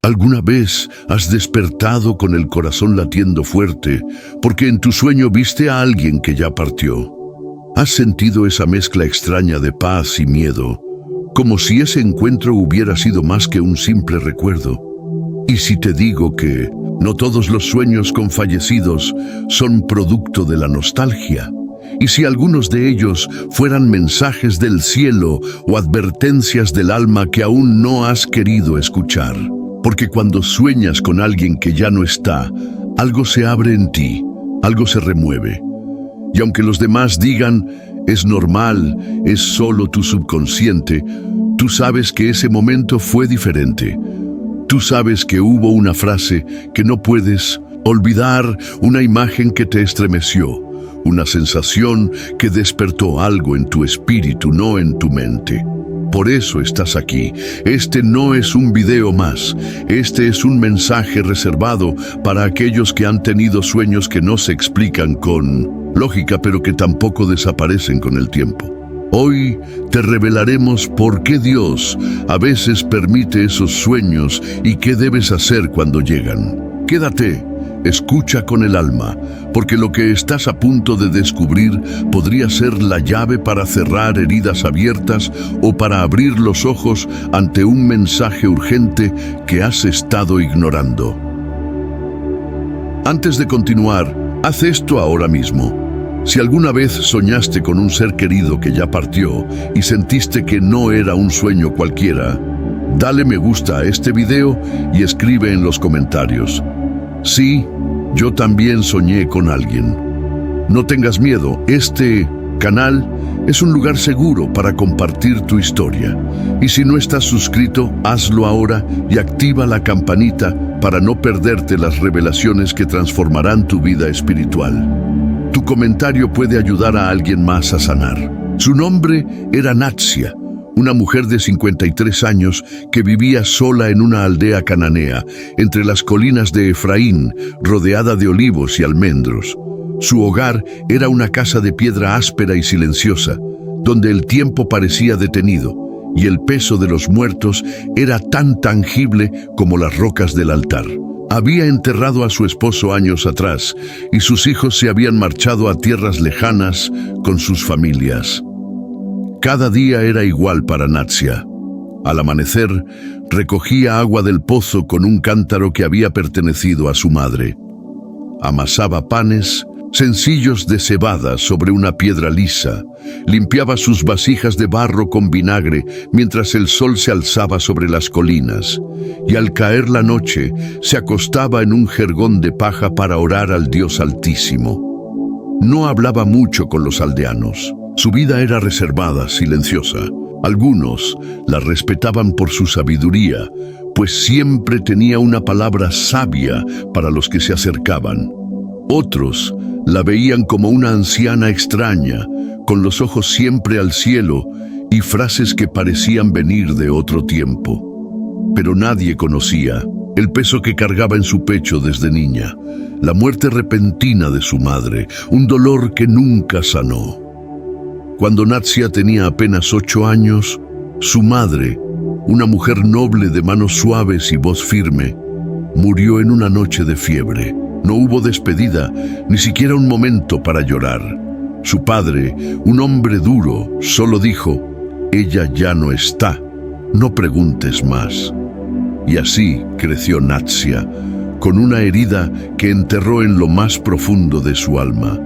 ¿Alguna vez has despertado con el corazón latiendo fuerte porque en tu sueño viste a alguien que ya partió? ¿Has sentido esa mezcla extraña de paz y miedo, como si ese encuentro hubiera sido más que un simple recuerdo? ¿Y si te digo que no todos los sueños con fallecidos son producto de la nostalgia? ¿Y si algunos de ellos fueran mensajes del cielo o advertencias del alma que aún no has querido escuchar? Porque cuando sueñas con alguien que ya no está, algo se abre en ti, algo se remueve. Y aunque los demás digan, es normal, es solo tu subconsciente, tú sabes que ese momento fue diferente. Tú sabes que hubo una frase que no puedes olvidar, una imagen que te estremeció, una sensación que despertó algo en tu espíritu, no en tu mente. Por eso estás aquí. Este no es un video más. Este es un mensaje reservado para aquellos que han tenido sueños que no se explican con lógica, pero que tampoco desaparecen con el tiempo. Hoy te revelaremos por qué Dios a veces permite esos sueños y qué debes hacer cuando llegan. Quédate. Escucha con el alma, porque lo que estás a punto de descubrir podría ser la llave para cerrar heridas abiertas o para abrir los ojos ante un mensaje urgente que has estado ignorando. Antes de continuar, haz esto ahora mismo. Si alguna vez soñaste con un ser querido que ya partió y sentiste que no era un sueño cualquiera, dale me gusta a este video y escribe en los comentarios: sí, yo también soñé con alguien. No tengas miedo, este canal es un lugar seguro para compartir tu historia. Y si no estás suscrito, hazlo ahora y activa la campanita para no perderte las revelaciones que transformarán tu vida espiritual. Tu comentario puede ayudar a alguien más a sanar. Su nombre era Natsia, una mujer de 53 años que vivía sola en una aldea cananea, entre las colinas de Efraín, rodeada de olivos y almendros. Su hogar era una casa de piedra áspera y silenciosa, donde el tiempo parecía detenido, y el peso de los muertos era tan tangible como las rocas del altar. Había enterrado a su esposo años atrás, y sus hijos se habían marchado a tierras lejanas con sus familias. Cada día era igual para Natsia. Al amanecer, recogía agua del pozo con un cántaro que había pertenecido a su madre. Amasaba panes sencillos de cebada sobre una piedra lisa, limpiaba sus vasijas de barro con vinagre mientras el sol se alzaba sobre las colinas, y al caer la noche se acostaba en un jergón de paja para orar al Dios Altísimo. No hablaba mucho con los aldeanos. Su vida era reservada, silenciosa. Algunos la respetaban por su sabiduría, pues siempre tenía una palabra sabia para los que se acercaban. Otros la veían como una anciana extraña, con los ojos siempre al cielo y frases que parecían venir de otro tiempo. Pero nadie conocía el peso que cargaba en su pecho desde niña, la muerte repentina de su madre, un dolor que nunca sanó. Cuando Natsia tenía apenas 8 años, su madre, una mujer noble de manos suaves y voz firme, murió en una noche de fiebre. No hubo despedida, ni siquiera un momento para llorar. Su padre, un hombre duro, solo dijo: «Ella ya no está, no preguntes más». Y así creció Natsia, con una herida que enterró en lo más profundo de su alma.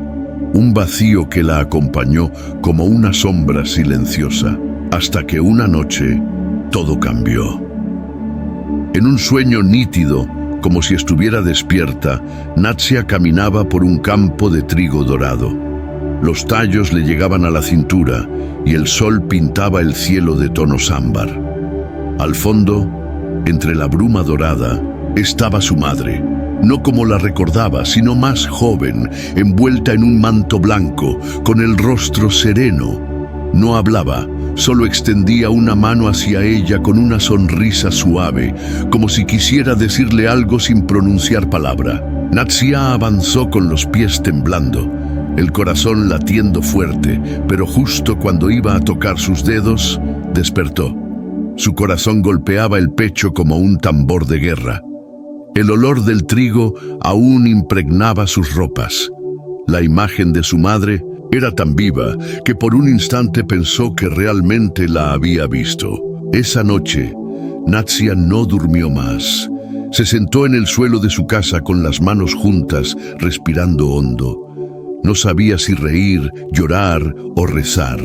Un vacío que la acompañó como una sombra silenciosa, hasta que una noche todo cambió. En un sueño nítido, como si estuviera despierta, Natsia caminaba por un campo de trigo dorado. Los tallos le llegaban a la cintura y el sol pintaba el cielo de tonos ámbar. Al fondo, entre la bruma dorada, estaba su madre. No como la recordaba, sino más joven, envuelta en un manto blanco, con el rostro sereno. No hablaba, solo extendía una mano hacia ella con una sonrisa suave, como si quisiera decirle algo sin pronunciar palabra. Natsia avanzó con los pies temblando, el corazón latiendo fuerte, pero justo cuando iba a tocar sus dedos, despertó. Su corazón golpeaba el pecho como un tambor de guerra. El olor del trigo aún impregnaba sus ropas. La imagen de su madre era tan viva que por un instante pensó que realmente la había visto. Esa noche, Natsia no durmió más. Se sentó en el suelo de su casa con las manos juntas, respirando hondo. No sabía si reír, llorar o rezar.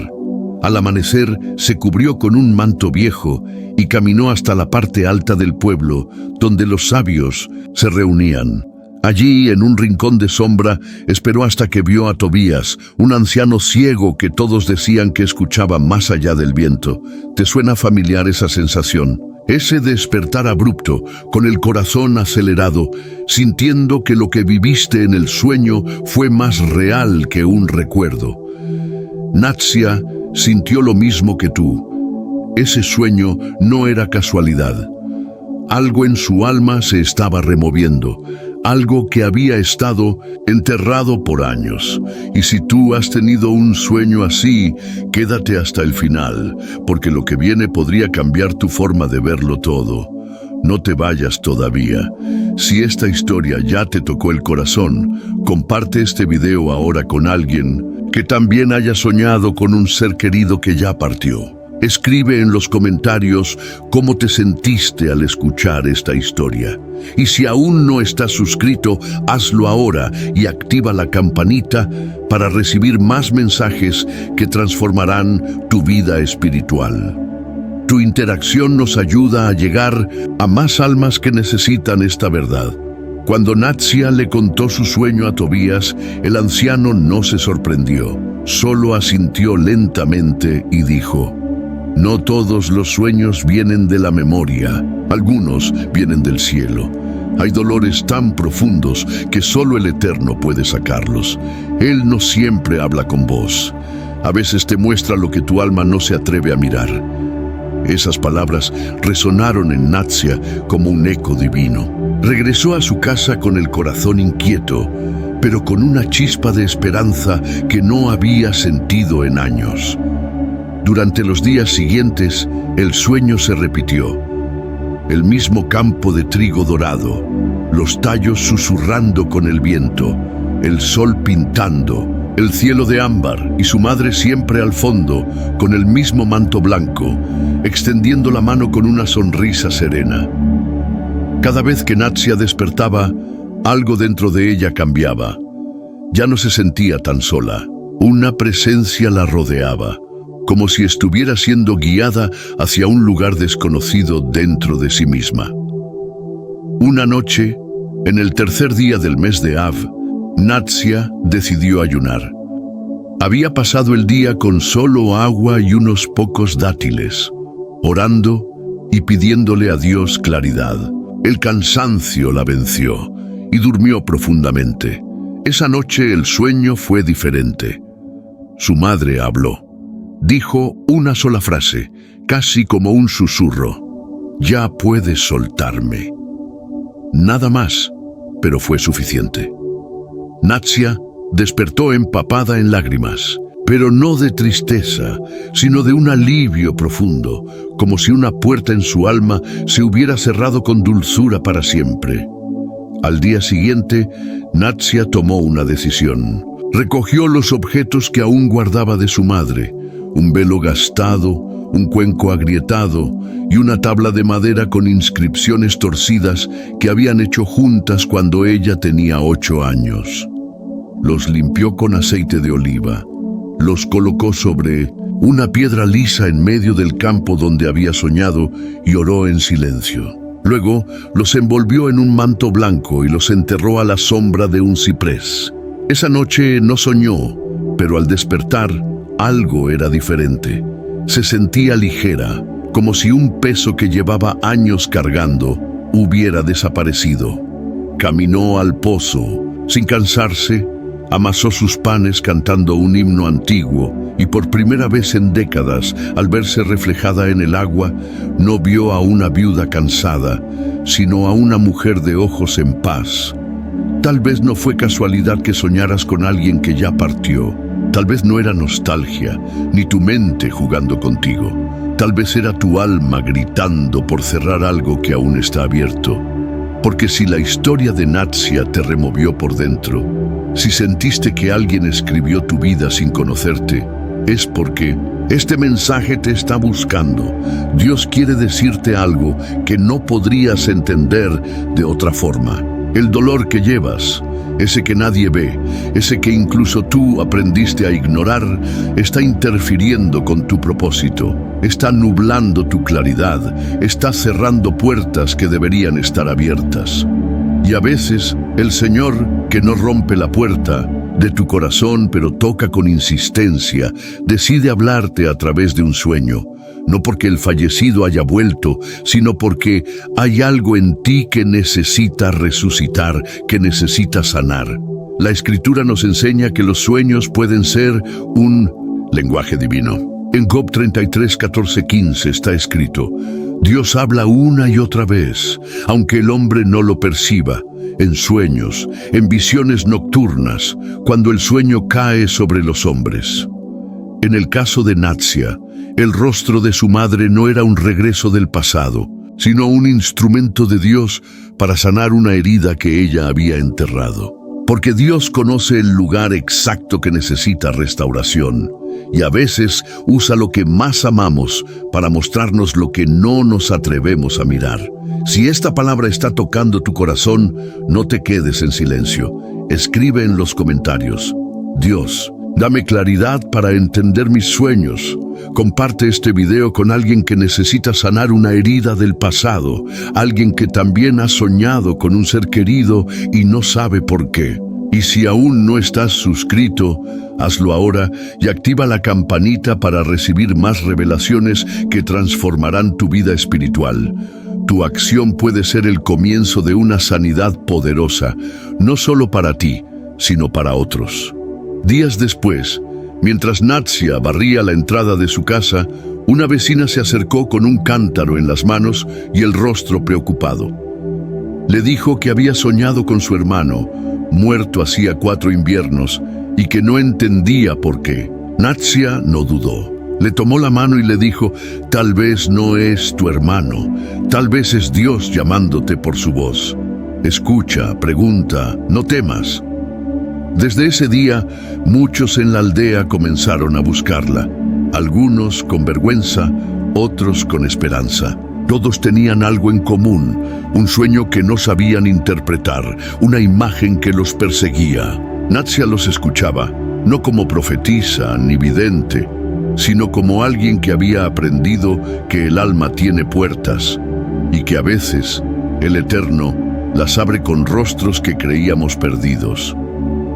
Al amanecer, se cubrió con un manto viejo y caminó hasta la parte alta del pueblo, donde los sabios se reunían. Allí, en un rincón de sombra, esperó hasta que vio a Tobías, un anciano ciego que todos decían que escuchaba más allá del viento. ¿Te suena familiar esa sensación? Ese despertar abrupto, con el corazón acelerado, sintiendo que lo que viviste en el sueño fue más real que un recuerdo. Natsia sintió lo mismo que tú. Ese sueño no era casualidad. Algo en su alma se estaba removiendo, algo que había estado enterrado por años. Y si tú has tenido un sueño así, quédate hasta el final, porque lo que viene podría cambiar tu forma de verlo todo. No te vayas todavía. Si esta historia ya te tocó el corazón, comparte este video ahora con alguien que también haya soñado con un ser querido que ya partió. Escribe en los comentarios cómo te sentiste al escuchar esta historia. Y si aún no estás suscrito, hazlo ahora y activa la campanita para recibir más mensajes que transformarán tu vida espiritual. Tu interacción nos ayuda a llegar a más almas que necesitan esta verdad. Cuando Natsia le contó su sueño a Tobías, el anciano no se sorprendió, solo asintió lentamente y dijo: no todos los sueños vienen de la memoria, algunos vienen del cielo. Hay dolores tan profundos que solo el Eterno puede sacarlos. Él no siempre habla con voz. A veces te muestra lo que tu alma no se atreve a mirar. Esas palabras resonaron en Natsia como un eco divino. Regresó a su casa con el corazón inquieto, pero con una chispa de esperanza que no había sentido en años. Durante los días siguientes, el sueño se repitió. El mismo campo de trigo dorado, los tallos susurrando con el viento, el sol pintando, el cielo de ámbar y su madre siempre al fondo, con el mismo manto blanco, extendiendo la mano con una sonrisa serena. Cada vez que Natsia despertaba, algo dentro de ella cambiaba. Ya no se sentía tan sola. Una presencia la rodeaba, como si estuviera siendo guiada hacia un lugar desconocido dentro de sí misma. Una noche, en el tercer día del mes de Av, Natsia decidió ayunar. Había pasado el día con solo agua y unos pocos dátiles, orando y pidiéndole a Dios claridad. El cansancio la venció y durmió profundamente. Esa noche el sueño fue diferente. Su madre habló. Dijo una sola frase, casi como un susurro: ya puedes soltarme. Nada más, pero fue suficiente. Natsia despertó empapada en lágrimas, pero no de tristeza, sino de un alivio profundo, como si una puerta en su alma se hubiera cerrado con dulzura para siempre. Al día siguiente, Natsia tomó una decisión. Recogió los objetos que aún guardaba de su madre: un velo gastado, un cuenco agrietado y una tabla de madera con inscripciones torcidas que habían hecho juntas cuando ella tenía 8 años. Los limpió con aceite de oliva, los colocó sobre una piedra lisa en medio del campo donde había soñado y oró en silencio. Luego los envolvió en un manto blanco y los enterró a la sombra de un ciprés. Esa noche no soñó, pero al despertar, algo era diferente. Se sentía ligera, como si un peso que llevaba años cargando hubiera desaparecido. Caminó al pozo, sin cansarse, amasó sus panes cantando un himno antiguo y por primera vez en décadas, al verse reflejada en el agua, no vio a una viuda cansada, sino a una mujer de ojos en paz. Tal vez no fue casualidad que soñaras con alguien que ya partió. Tal vez no era nostalgia, ni tu mente jugando contigo. Tal vez era tu alma gritando por cerrar algo que aún está abierto. Porque si la historia de Natsia te removió por dentro, si sentiste que alguien escribió tu vida sin conocerte, es porque este mensaje te está buscando. Dios quiere decirte algo que no podrías entender de otra forma. El dolor que llevas, ese que nadie ve, ese que incluso tú aprendiste a ignorar, está interfiriendo con tu propósito, está nublando tu claridad, está cerrando puertas que deberían estar abiertas. Y a veces, el Señor, que no rompe la puerta de tu corazón, pero toca con insistencia, decide hablarte a través de un sueño. No porque el fallecido haya vuelto, sino porque hay algo en ti que necesita resucitar, que necesita sanar. La Escritura nos enseña que los sueños pueden ser un lenguaje divino. En Job 33, 14, 15 está escrito: Dios habla una y otra vez, aunque el hombre no lo perciba, en sueños, en visiones nocturnas, cuando el sueño cae sobre los hombres. En el caso de Natsia, el rostro de su madre no era un regreso del pasado, sino un instrumento de Dios para sanar una herida que ella había enterrado. Porque Dios conoce el lugar exacto que necesita restauración, y a veces usa lo que más amamos para mostrarnos lo que no nos atrevemos a mirar. Si esta palabra está tocando tu corazón, no te quedes en silencio. Escribe en los comentarios: Dios, dame claridad para entender mis sueños. Comparte este video con alguien que necesita sanar una herida del pasado, alguien que también ha soñado con un ser querido y no sabe por qué. Y si aún no estás suscrito, hazlo ahora y activa la campanita para recibir más revelaciones que transformarán tu vida espiritual. Tu acción puede ser el comienzo de una sanidad poderosa, no solo para ti, sino para otros. Días después, mientras Natsia barría la entrada de su casa, una vecina se acercó con un cántaro en las manos y el rostro preocupado. Le dijo que había soñado con su hermano, muerto hacía 4 inviernos, y que no entendía por qué. Natsia no dudó. Le tomó la mano y le dijo: tal vez no es tu hermano, tal vez es Dios llamándote por su voz. Escucha, pregunta, no temas. Desde ese día, muchos en la aldea comenzaron a buscarla, algunos con vergüenza, otros con esperanza. Todos tenían algo en común, un sueño que no sabían interpretar, una imagen que los perseguía. Natsia los escuchaba, no como profetisa ni vidente, sino como alguien que había aprendido que el alma tiene puertas y que a veces el Eterno las abre con rostros que creíamos perdidos.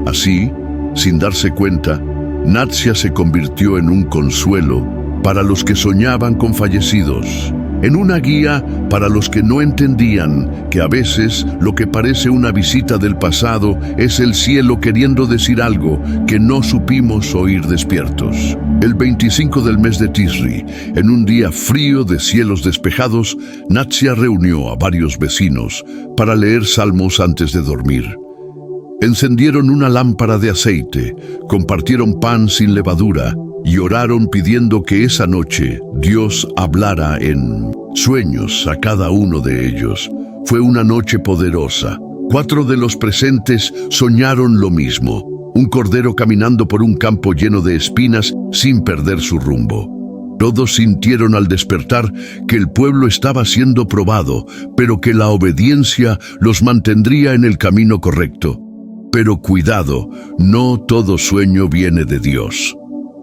Así, sin darse cuenta, Natsia se convirtió en un consuelo para los que soñaban con fallecidos, en una guía para los que no entendían que a veces lo que parece una visita del pasado es el cielo queriendo decir algo que no supimos oír despiertos. El 25 del mes de Tisri, en un día frío de cielos despejados, Natsia reunió a varios vecinos para leer salmos antes de dormir. Encendieron una lámpara de aceite, compartieron pan sin levadura y oraron pidiendo que esa noche Dios hablara en sueños a cada uno de ellos. Fue una noche poderosa. 4 de los presentes soñaron lo mismo: un cordero caminando por un campo lleno de espinas sin perder su rumbo. Todos sintieron al despertar que el pueblo estaba siendo probado, pero que la obediencia los mantendría en el camino correcto. Pero cuidado, no todo sueño viene de Dios.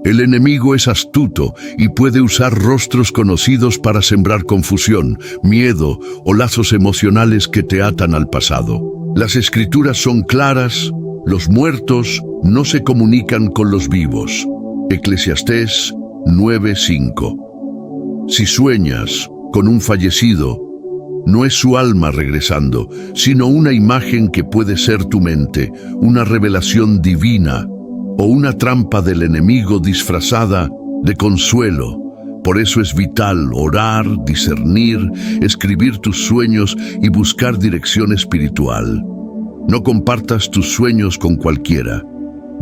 El enemigo es astuto y puede usar rostros conocidos para sembrar confusión, miedo o lazos emocionales que te atan al pasado. Las escrituras son claras: los muertos no se comunican con los vivos. Eclesiastés 9:5. Si sueñas con un fallecido, no es su alma regresando, sino una imagen que puede ser tu mente, una revelación divina o una trampa del enemigo disfrazada de consuelo. Por eso es vital orar, discernir, escribir tus sueños y buscar dirección espiritual. No compartas tus sueños con cualquiera.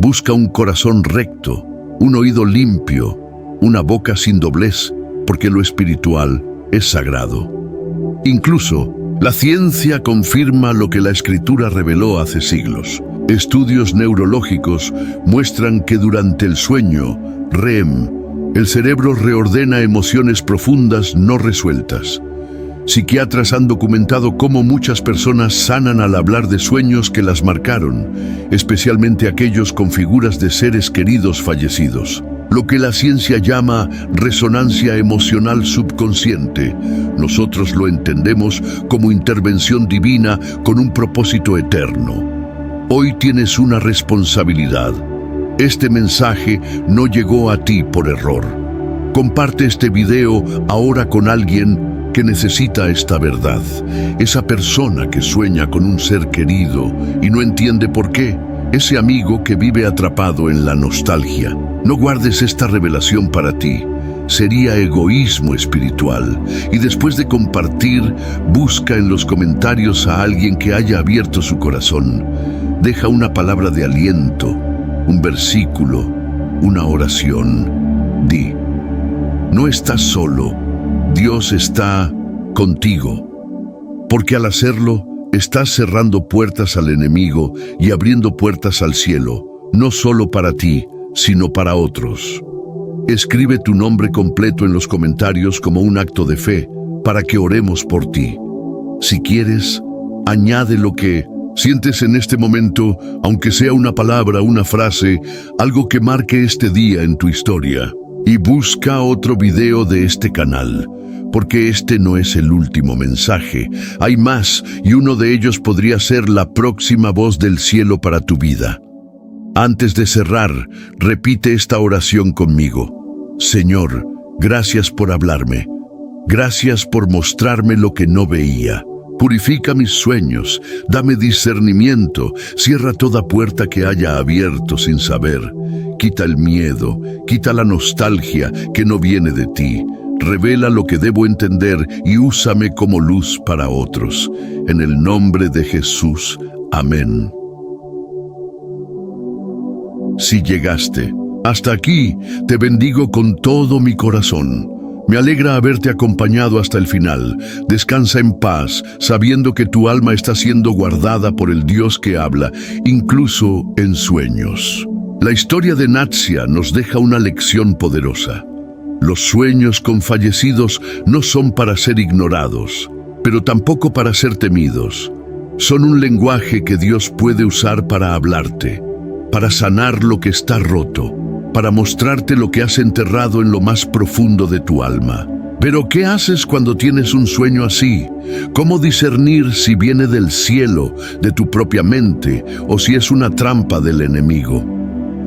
Busca un corazón recto, un oído limpio, una boca sin doblez porque lo espiritual es sagrado. Incluso, la ciencia confirma lo que la Escritura reveló hace siglos. Estudios neurológicos muestran que durante el sueño, REM, el cerebro reordena emociones profundas no resueltas. Psiquiatras han documentado cómo muchas personas sanan al hablar de sueños que las marcaron, especialmente aquellos con figuras de seres queridos fallecidos. Lo que la ciencia llama resonancia emocional subconsciente, nosotros lo entendemos como intervención divina con un propósito eterno. Hoy tienes una responsabilidad. Este mensaje no llegó a ti por error. Comparte este video ahora con alguien que necesita esta verdad. Esa persona que sueña con un ser querido y no entiende por qué. Ese amigo que vive atrapado en la nostalgia. No guardes esta revelación para ti. Sería egoísmo espiritual. Y después de compartir, busca en los comentarios a alguien que haya abierto su corazón. Deja una palabra de aliento, un versículo, una oración. Di: no estás solo, Dios está contigo. Porque al hacerlo, estás cerrando puertas al enemigo y abriendo puertas al cielo, no solo para ti, sino para otros. Escribe tu nombre completo en los comentarios como un acto de fe, para que oremos por ti. Si quieres, añade lo que sientes en este momento, aunque sea una palabra, una frase, algo que marque este día en tu historia. Y busca otro video de este canal, porque este no es el último mensaje. Hay más, y uno de ellos podría ser la próxima voz del cielo para tu vida. Antes de cerrar, repite esta oración conmigo. Señor, gracias por hablarme. Gracias por mostrarme lo que no veía. Purifica mis sueños, dame discernimiento, cierra toda puerta que haya abierto sin saber. Quita el miedo, quita la nostalgia que no viene de ti. Revela lo que debo entender y úsame como luz para otros. En el nombre de Jesús. Amén. Si llegaste hasta aquí, te bendigo con todo mi corazón. Me alegra haberte acompañado hasta el final. Descansa en paz, sabiendo que tu alma está siendo guardada por el Dios que habla, incluso en sueños. La historia de Natsia nos deja una lección poderosa. Los sueños con fallecidos no son para ser ignorados, pero tampoco para ser temidos. Son un lenguaje que Dios puede usar para hablarte, para sanar lo que está roto, para mostrarte lo que has enterrado en lo más profundo de tu alma. Pero ¿qué haces cuando tienes un sueño así? ¿Cómo discernir si viene del cielo, de tu propia mente, o si es una trampa del enemigo?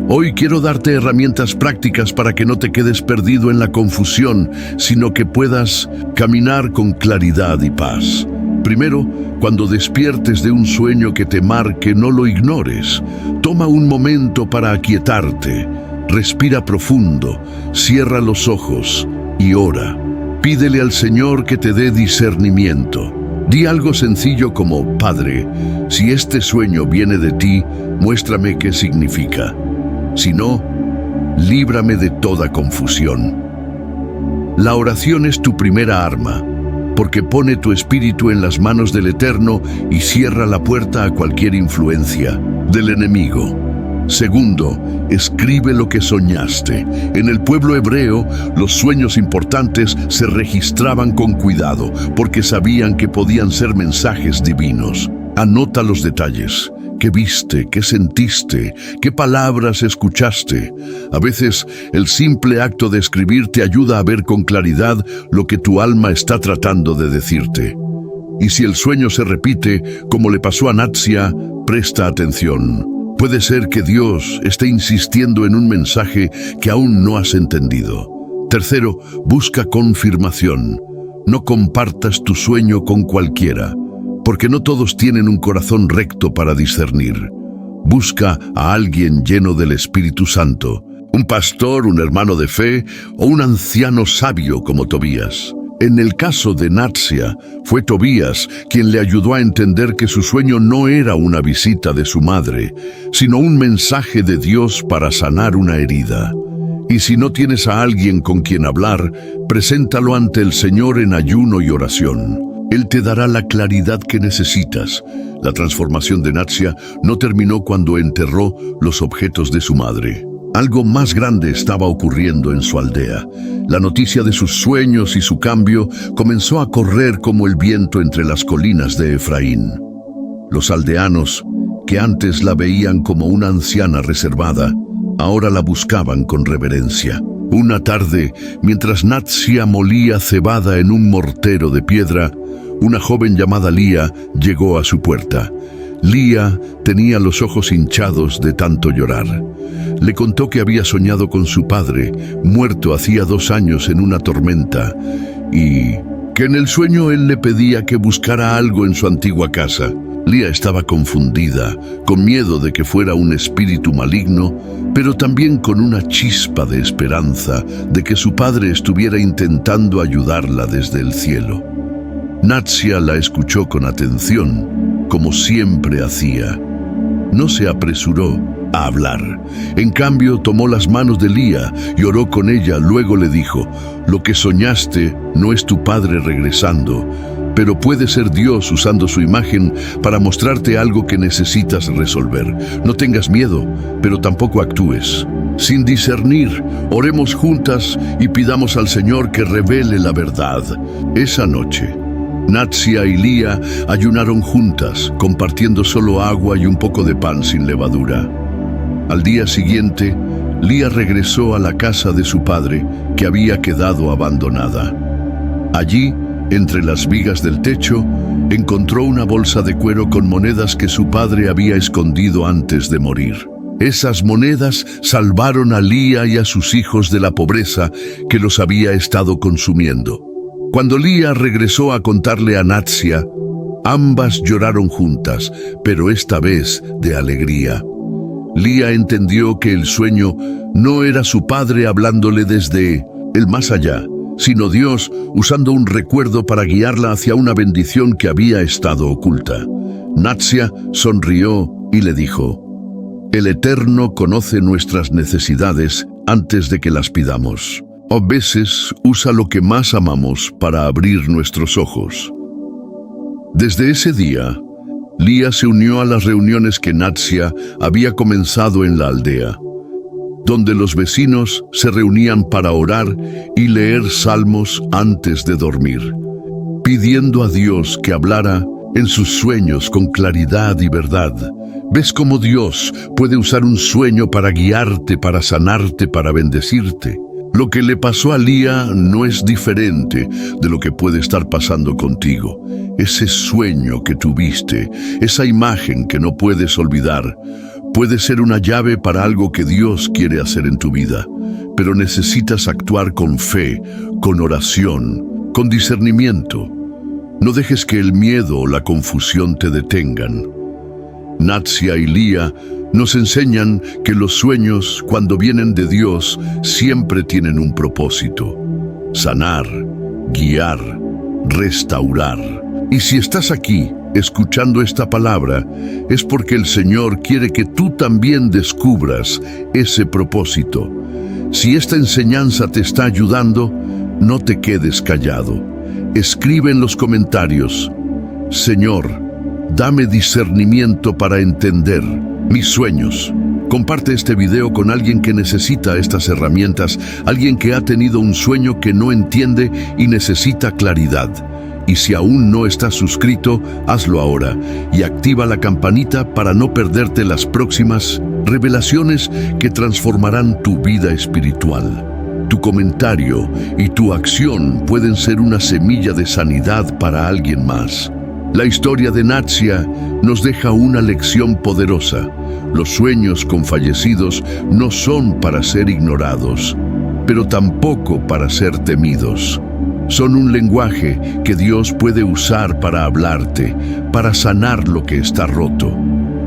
Hoy quiero darte herramientas prácticas para que no te quedes perdido en la confusión, sino que puedas caminar con claridad y paz. Primero, cuando despiertes de un sueño que te marque, no lo ignores. Toma un momento para aquietarte. Respira profundo, cierra los ojos y ora. Pídele al Señor que te dé discernimiento. Di algo sencillo como: Padre, si este sueño viene de ti, muéstrame qué significa. Si no, líbrame de toda confusión. La oración es tu primera arma, porque pone tu espíritu en las manos del Eterno y cierra la puerta a cualquier influencia del enemigo. Segundo, escribe lo que soñaste. En el pueblo hebreo, los sueños importantes se registraban con cuidado, porque sabían que podían ser mensajes divinos. Anota los detalles. ¿Qué viste? ¿Qué sentiste? ¿Qué palabras escuchaste? A veces, el simple acto de escribir te ayuda a ver con claridad lo que tu alma está tratando de decirte. Y si el sueño se repite, como le pasó a Natsia, presta atención. Puede ser que Dios esté insistiendo en un mensaje que aún no has entendido. Tercero, busca confirmación. No compartas tu sueño con cualquiera, porque no todos tienen un corazón recto para discernir. Busca a alguien lleno del Espíritu Santo, un pastor, un hermano de fe o un anciano sabio como Tobías. En el caso de Natsia, fue Tobías quien le ayudó a entender que su sueño no era una visita de su madre, sino un mensaje de Dios para sanar una herida. Y si no tienes a alguien con quien hablar, preséntalo ante el Señor en ayuno y oración. Él te dará la claridad que necesitas. La transformación de Natsia no terminó cuando enterró los objetos de su madre. Algo más grande estaba ocurriendo en su aldea. La noticia de sus sueños y su cambio comenzó a correr como el viento entre las colinas de Efraín. Los aldeanos, que antes la veían como una anciana reservada, ahora la buscaban con reverencia. Una tarde, mientras Natsia molía cebada en un mortero de piedra, una joven llamada Lía llegó a su puerta. Lía tenía los ojos hinchados de tanto llorar. Le contó que había soñado con su padre, muerto hacía 2 años en una tormenta, y que en el sueño él le pedía que buscara algo en su antigua casa. Lía estaba confundida, con miedo de que fuera un espíritu maligno, pero también con una chispa de esperanza de que su padre estuviera intentando ayudarla desde el cielo. Natsia la escuchó con atención, como siempre hacía. No se apresuró a hablar. En cambio, tomó las manos de Lía y oró con ella. Luego le dijo: «Lo que soñaste no es tu padre regresando, pero puede ser Dios usando su imagen para mostrarte algo que necesitas resolver. No tengas miedo, pero tampoco actúes sin discernir. Oremos juntas y pidamos al Señor que revele la verdad». Esa noche, Natsia y Lía ayunaron juntas, compartiendo solo agua y un poco de pan sin levadura. Al día siguiente, Lía regresó a la casa de su padre, que había quedado abandonada. Allí, entre las vigas del techo, encontró una bolsa de cuero con monedas que su padre había escondido antes de morir. Esas monedas salvaron a Lía y a sus hijos de la pobreza que los había estado consumiendo. Cuando Lía regresó a contarle a Natsia, ambas lloraron juntas, pero esta vez de alegría. Lía entendió que el sueño no era su padre hablándole desde el más allá, sino Dios usando un recuerdo para guiarla hacia una bendición que había estado oculta. Natsia sonrió y le dijo: «El Eterno conoce nuestras necesidades antes de que las pidamos. A veces usa lo que más amamos para abrir nuestros ojos». Desde ese día, Lía se unió a las reuniones que Natsia había comenzado en la aldea, donde los vecinos se reunían para orar y leer salmos antes de dormir, pidiendo a Dios que hablara en sus sueños con claridad y verdad. ¿Ves cómo Dios puede usar un sueño para guiarte, para sanarte, para bendecirte? Lo que le pasó a Lía no es diferente de lo que puede estar pasando contigo. Ese sueño que tuviste, esa imagen que no puedes olvidar, puede ser una llave para algo que Dios quiere hacer en tu vida, pero necesitas actuar con fe, con oración, con discernimiento. No dejes que el miedo o la confusión te detengan. Natsia y Lía nos enseñan que los sueños, cuando vienen de Dios, siempre tienen un propósito: sanar, guiar, restaurar. Y si estás aquí, escuchando esta palabra, es porque el Señor quiere que tú también descubras ese propósito. Si esta enseñanza te está ayudando, no te quedes callado. Escribe en los comentarios: «Señor, dame discernimiento para entender mis sueños». Comparte este video con alguien que necesita estas herramientas, alguien que ha tenido un sueño que no entiende y necesita claridad. Y si aún no estás suscrito, hazlo ahora y activa la campanita para no perderte las próximas revelaciones que transformarán tu vida espiritual. Tu comentario y tu acción pueden ser una semilla de sanidad para alguien más. La historia de Natsia nos deja una lección poderosa. Los sueños con fallecidos no son para ser ignorados, pero tampoco para ser temidos. Son un lenguaje que Dios puede usar para hablarte, para sanar lo que está roto,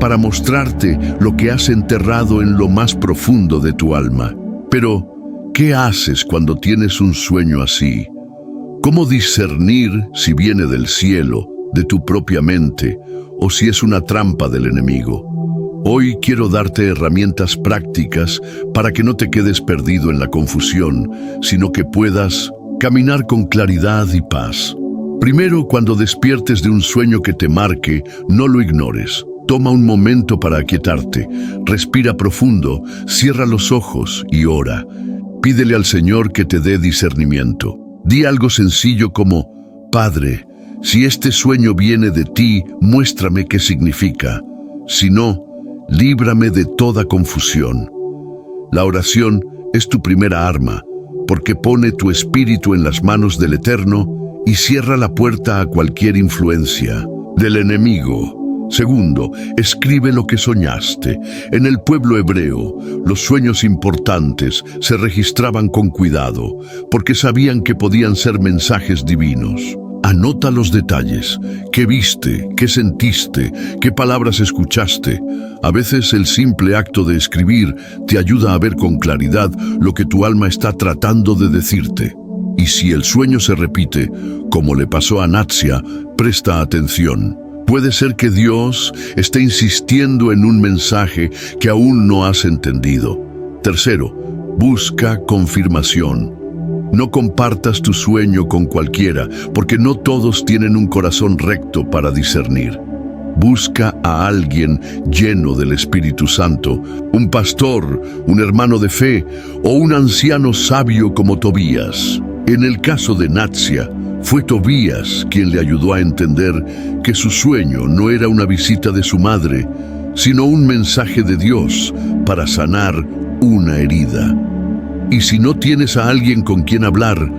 para mostrarte lo que has enterrado en lo más profundo de tu alma. Pero, ¿qué haces cuando tienes un sueño así? ¿Cómo discernir si viene del cielo, de tu propia mente, o si es una trampa del enemigo? Hoy quiero darte herramientas prácticas para que no te quedes perdido en la confusión, sino que puedas caminar con claridad y paz. Primero, cuando despiertes de un sueño que te marque, no lo ignores. Toma un momento para aquietarte, respira profundo, cierra los ojos y ora. Pídele al Señor que te dé discernimiento. Di algo sencillo como: Padre, si este sueño viene de ti, muéstrame qué significa. Si no, líbrame de toda confusión. La oración es tu primera arma, porque pone tu espíritu en las manos del Eterno y cierra la puerta a cualquier influencia del enemigo. Segundo, escribe lo que soñaste. En el pueblo hebreo, los sueños importantes se registraban con cuidado, porque sabían que podían ser mensajes divinos. Anota los detalles: qué viste, qué sentiste, qué palabras escuchaste. A veces el simple acto de escribir te ayuda a ver con claridad lo que tu alma está tratando de decirte. Y si el sueño se repite, como le pasó a Natsia, presta atención. Puede ser que Dios esté insistiendo en un mensaje que aún no has entendido. Tercero, busca confirmación. No compartas tu sueño con cualquiera, porque no todos tienen un corazón recto para discernir. Busca a alguien lleno del Espíritu Santo, un pastor, un hermano de fe o un anciano sabio como Tobías. En el caso de Natsia, fue Tobías quien le ayudó a entender que su sueño no era una visita de su madre, sino un mensaje de Dios para sanar una herida. Y si no tienes a alguien con quien hablar,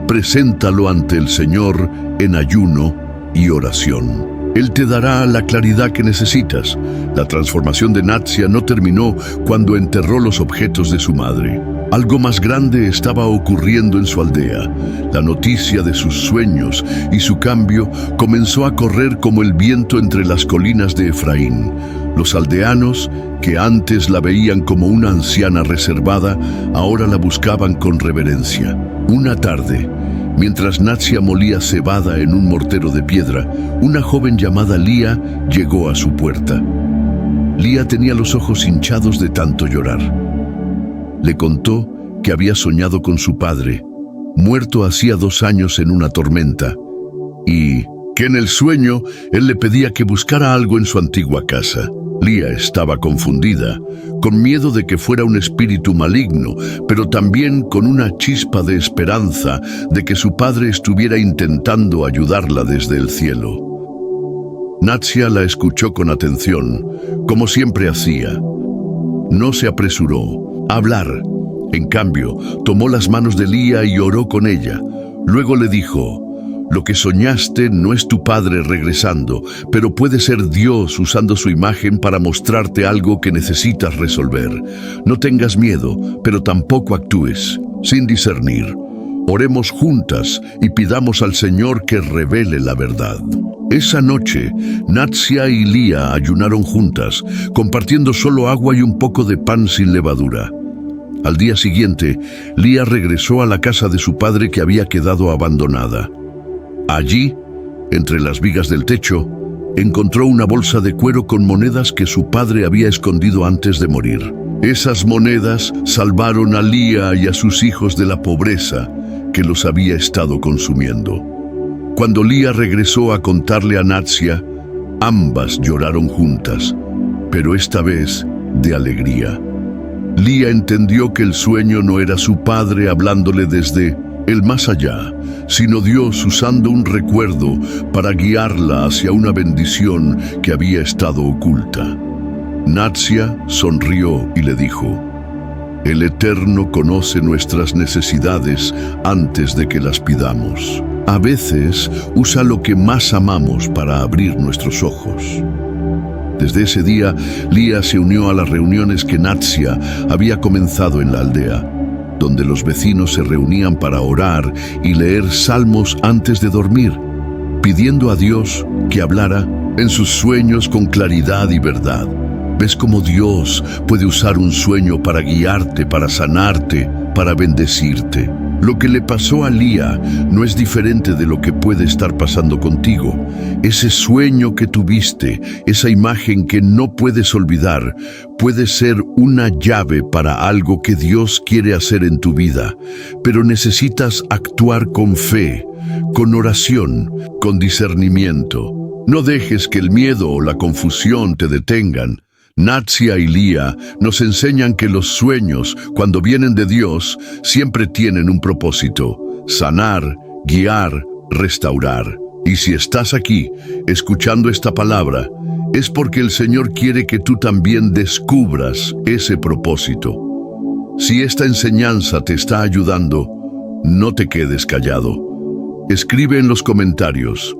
preséntalo ante el Señor en ayuno y oración. Él te dará la claridad que necesitas. La transformación de Natsia no terminó cuando enterró los objetos de su madre. Algo más grande estaba ocurriendo en su aldea. La noticia de sus sueños y su cambio comenzó a correr como el viento entre las colinas de Efraín. Los aldeanos, que antes la veían como una anciana reservada, ahora la buscaban con reverencia. Una tarde, mientras Natsia molía cebada en un mortero de piedra, una joven llamada Lía llegó a su puerta. Lía tenía los ojos hinchados de tanto llorar. Le contó que había soñado con su padre, muerto hacía 2 años en una tormenta, y que en el sueño él le pedía que buscara algo en su antigua casa. Lía estaba confundida, con miedo de que fuera un espíritu maligno, pero también con una chispa de esperanza de que su padre estuviera intentando ayudarla desde el cielo. Natsia la escuchó con atención, como siempre hacía. No se apresuró a hablar. En cambio, tomó las manos de Lía y oró con ella. Luego le dijo: lo que soñaste no es tu padre regresando, pero puede ser Dios usando su imagen para mostrarte algo que necesitas resolver. No tengas miedo, pero tampoco actúes sin discernir. Oremos juntas y pidamos al Señor que revele la verdad. Esa noche, Natsia y Lía ayunaron juntas, compartiendo solo agua y un poco de pan sin levadura. Al día siguiente, Lía regresó a la casa de su padre que había quedado abandonada. Allí, entre las vigas del techo, encontró una bolsa de cuero con monedas que su padre había escondido antes de morir. Esas monedas salvaron a Lía y a sus hijos de la pobreza que los había estado consumiendo. Cuando Lía regresó a contarle a Natsia, ambas lloraron juntas, pero esta vez de alegría. Lía entendió que el sueño no era su padre hablándole desde el más allá, sino Dios usando un recuerdo para guiarla hacia una bendición que había estado oculta. Natsia sonrió y le dijo: el Eterno conoce nuestras necesidades antes de que las pidamos. A veces usa lo que más amamos para abrir nuestros ojos. Desde ese día, Lía se unió a las reuniones que Natsia había comenzado en la aldea, donde los vecinos se reunían para orar y leer salmos antes de dormir, pidiendo a Dios que hablara en sus sueños con claridad y verdad. ¿Ves cómo Dios puede usar un sueño para guiarte, para sanarte, para bendecirte? Lo que le pasó a Lía no es diferente de lo que puede estar pasando contigo. Ese sueño que tuviste, esa imagen que no puedes olvidar, puede ser una llave para algo que Dios quiere hacer en tu vida, pero necesitas actuar con fe, con oración, con discernimiento. No dejes que el miedo o la confusión te detengan. Natsia y Lía nos enseñan que los sueños, cuando vienen de Dios, siempre tienen un propósito: sanar, guiar, restaurar. Y si estás aquí, escuchando esta palabra, es porque el Señor quiere que tú también descubras ese propósito. Si esta enseñanza te está ayudando, no te quedes callado. Escribe en los comentarios: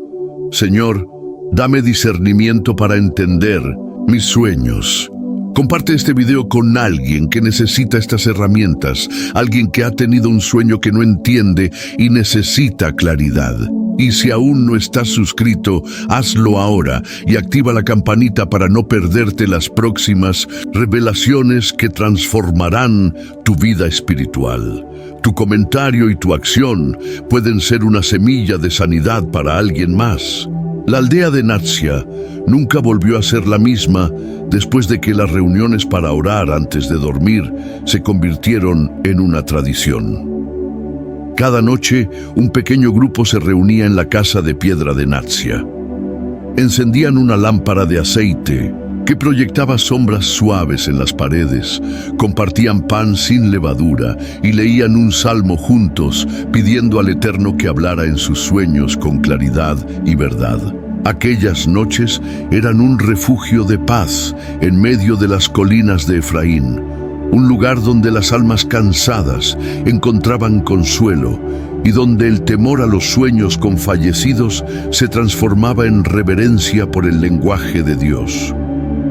Señor, dame discernimiento para entender mis sueños. Comparte este video con alguien que necesita estas herramientas, alguien que ha tenido un sueño que no entiende y necesita claridad. Y si aún no estás suscrito, hazlo ahora y activa la campanita para no perderte las próximas revelaciones que transformarán tu vida espiritual. Tu comentario y tu acción pueden ser una semilla de sanidad para alguien más. La aldea de Natsia nunca volvió a ser la misma después de que las reuniones para orar antes de dormir se convirtieron en una tradición. Cada noche, un pequeño grupo se reunía en la casa de piedra de Natsia. Encendían una lámpara de aceite que proyectaba sombras suaves en las paredes, compartían pan sin levadura y leían un salmo juntos, pidiendo al Eterno que hablara en sus sueños con claridad y verdad. Aquellas noches eran un refugio de paz en medio de las colinas de Efraín, un lugar donde las almas cansadas encontraban consuelo y donde el temor a los sueños con fallecidos se transformaba en reverencia por el lenguaje de Dios.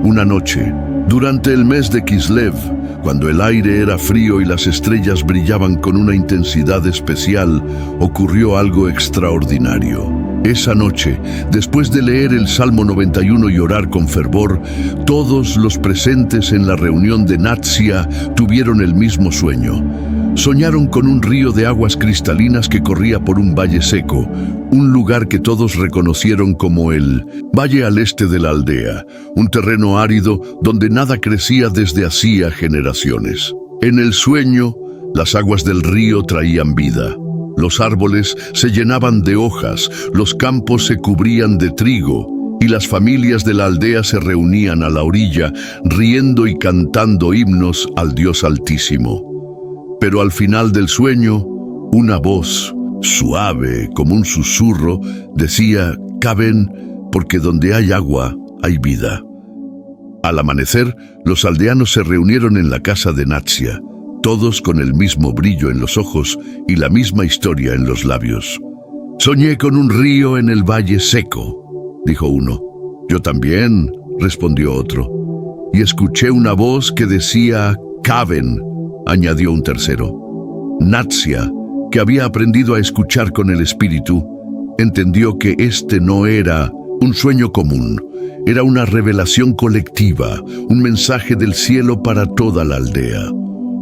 Una noche, durante el mes de Kislev, cuando el aire era frío y las estrellas brillaban con una intensidad especial, ocurrió algo extraordinario. Esa noche, después de leer el Salmo 91 y orar con fervor, todos los presentes en la reunión de Natsia tuvieron el mismo sueño. Soñaron con un río de aguas cristalinas que corría por un valle seco, un lugar que todos reconocieron como el valle al este de la aldea, un terreno árido donde nada crecía desde hacía generaciones. En el sueño, las aguas del río traían vida. Los árboles se llenaban de hojas, los campos se cubrían de trigo, y las familias de la aldea se reunían a la orilla, riendo y cantando himnos al Dios Altísimo. Pero al final del sueño, una voz, suave como un susurro, decía: «Caben, porque donde hay agua, hay vida». Al amanecer, los aldeanos se reunieron en la casa de Natsia, todos con el mismo brillo en los ojos y la misma historia en los labios. «Soñé con un río en el valle seco», dijo uno. «Yo también», respondió otro. «Y escuché una voz que decía: «Caben», añadió un tercero. Natsia, que había aprendido a escuchar con el espíritu, entendió que este no era un sueño común, era una revelación colectiva, un mensaje del cielo para toda la aldea.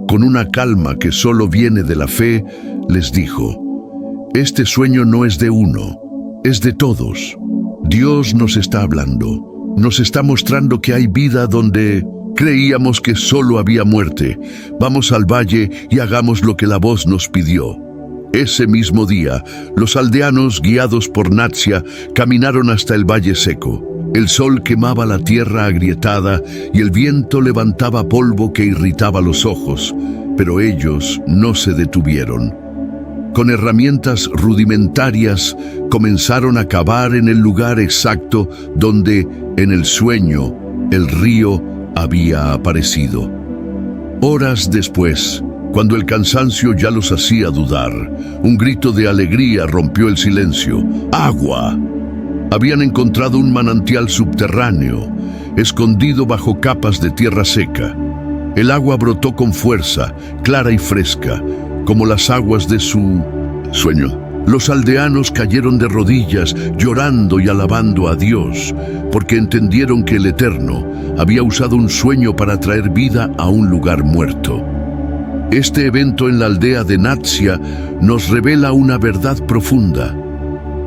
Con una calma que solo viene de la fe, les dijo: «Este sueño no es de uno, es de todos. Dios nos está hablando, nos está mostrando que hay vida donde creíamos que solo había muerte. Vamos al valle y hagamos lo que la voz nos pidió». Ese mismo día, los aldeanos, guiados por Natsia, caminaron hasta el valle seco. El sol quemaba la tierra agrietada y el viento levantaba polvo que irritaba los ojos, pero ellos no se detuvieron. Con herramientas rudimentarias, comenzaron a cavar en el lugar exacto donde, en el sueño, el río había aparecido. Horas después, cuando el cansancio ya los hacía dudar, un grito de alegría rompió el silencio. ¡Agua! Habían encontrado un manantial subterráneo, escondido bajo capas de tierra seca. El agua brotó con fuerza, clara y fresca, como las aguas de su sueño. Los aldeanos cayeron de rodillas, llorando y alabando a Dios, porque entendieron que el Eterno había usado un sueño para traer vida a un lugar muerto. Este evento en la aldea de Natsia nos revela una verdad profunda.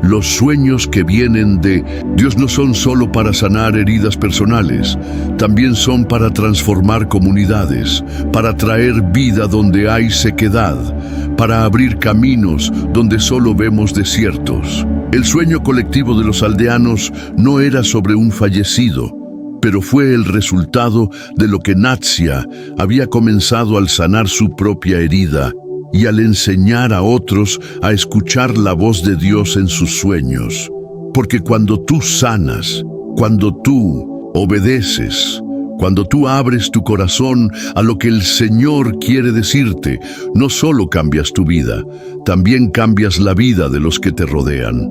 Los sueños que vienen de Dios no son solo para sanar heridas personales, también son para transformar comunidades, para traer vida donde hay sequedad, para abrir caminos donde solo vemos desiertos. El sueño colectivo de los aldeanos no era sobre un fallecido, pero fue el resultado de lo que Natsia había comenzado al sanar su propia herida y al enseñar a otros a escuchar la voz de Dios en sus sueños. Porque cuando tú sanas, cuando tú obedeces, cuando tú abres tu corazón a lo que el Señor quiere decirte, no solo cambias tu vida, también cambias la vida de los que te rodean.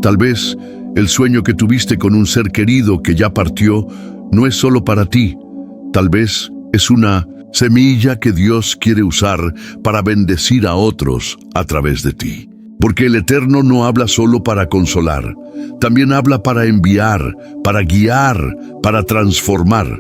Tal vez el sueño que tuviste con un ser querido que ya partió no es solo para ti. Tal vez es una semilla que Dios quiere usar para bendecir a otros a través de ti. Porque el Eterno no habla solo para consolar, también habla para enviar, para guiar, para transformar.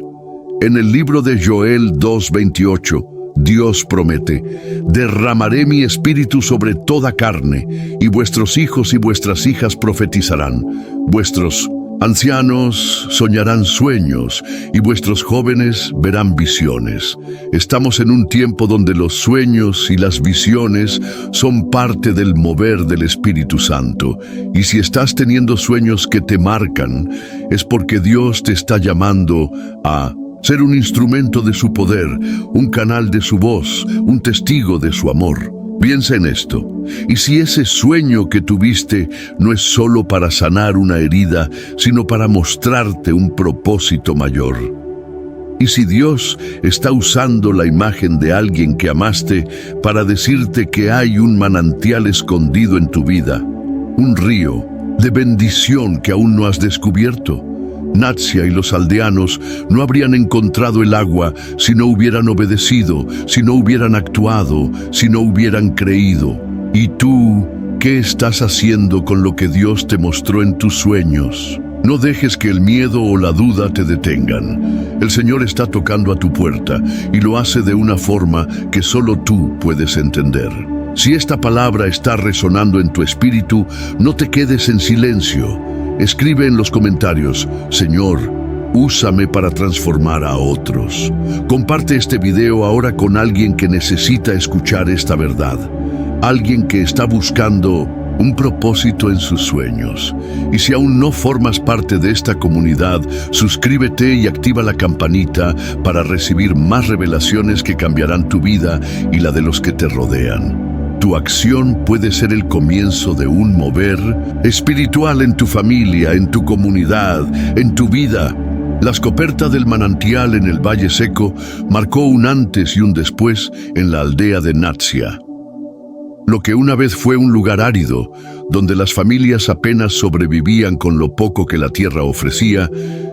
En el libro de Joel 2:28, Dios promete: derramaré mi espíritu sobre toda carne, y vuestros hijos y vuestras hijas profetizarán, vuestros ancianos soñarán sueños y vuestros jóvenes verán visiones. Estamos en un tiempo donde los sueños y las visiones son parte del mover del Espíritu Santo. Y si estás teniendo sueños que te marcan, es porque Dios te está llamando a ser un instrumento de su poder, un canal de su voz, un testigo de su amor. Piensa en esto. Y si ese sueño que tuviste no es solo para sanar una herida, sino para mostrarte un propósito mayor. Y si Dios está usando la imagen de alguien que amaste para decirte que hay un manantial escondido en tu vida, un río de bendición que aún no has descubierto. Natsia y los aldeanos no habrían encontrado el agua si no hubieran obedecido, si no hubieran actuado, si no hubieran creído. ¿Y tú qué estás haciendo con lo que Dios te mostró en tus sueños? No dejes que el miedo o la duda te detengan. El Señor está tocando a tu puerta y lo hace de una forma que solo tú puedes entender. Si esta palabra está resonando en tu espíritu, no te quedes en silencio. Escribe en los comentarios: Señor, úsame para transformar a otros. Comparte este video ahora con alguien que necesita escuchar esta verdad. Alguien que está buscando un propósito en sus sueños. Y si aún no formas parte de esta comunidad, suscríbete y activa la campanita para recibir más revelaciones que cambiarán tu vida y la de los que te rodean. Tu acción puede ser el comienzo de un mover espiritual en tu familia, en tu comunidad, en tu vida. La escoperta del manantial en el Valle Seco marcó un antes y un después en la aldea de Natsia. Lo que una vez fue un lugar árido, donde las familias apenas sobrevivían con lo poco que la tierra ofrecía,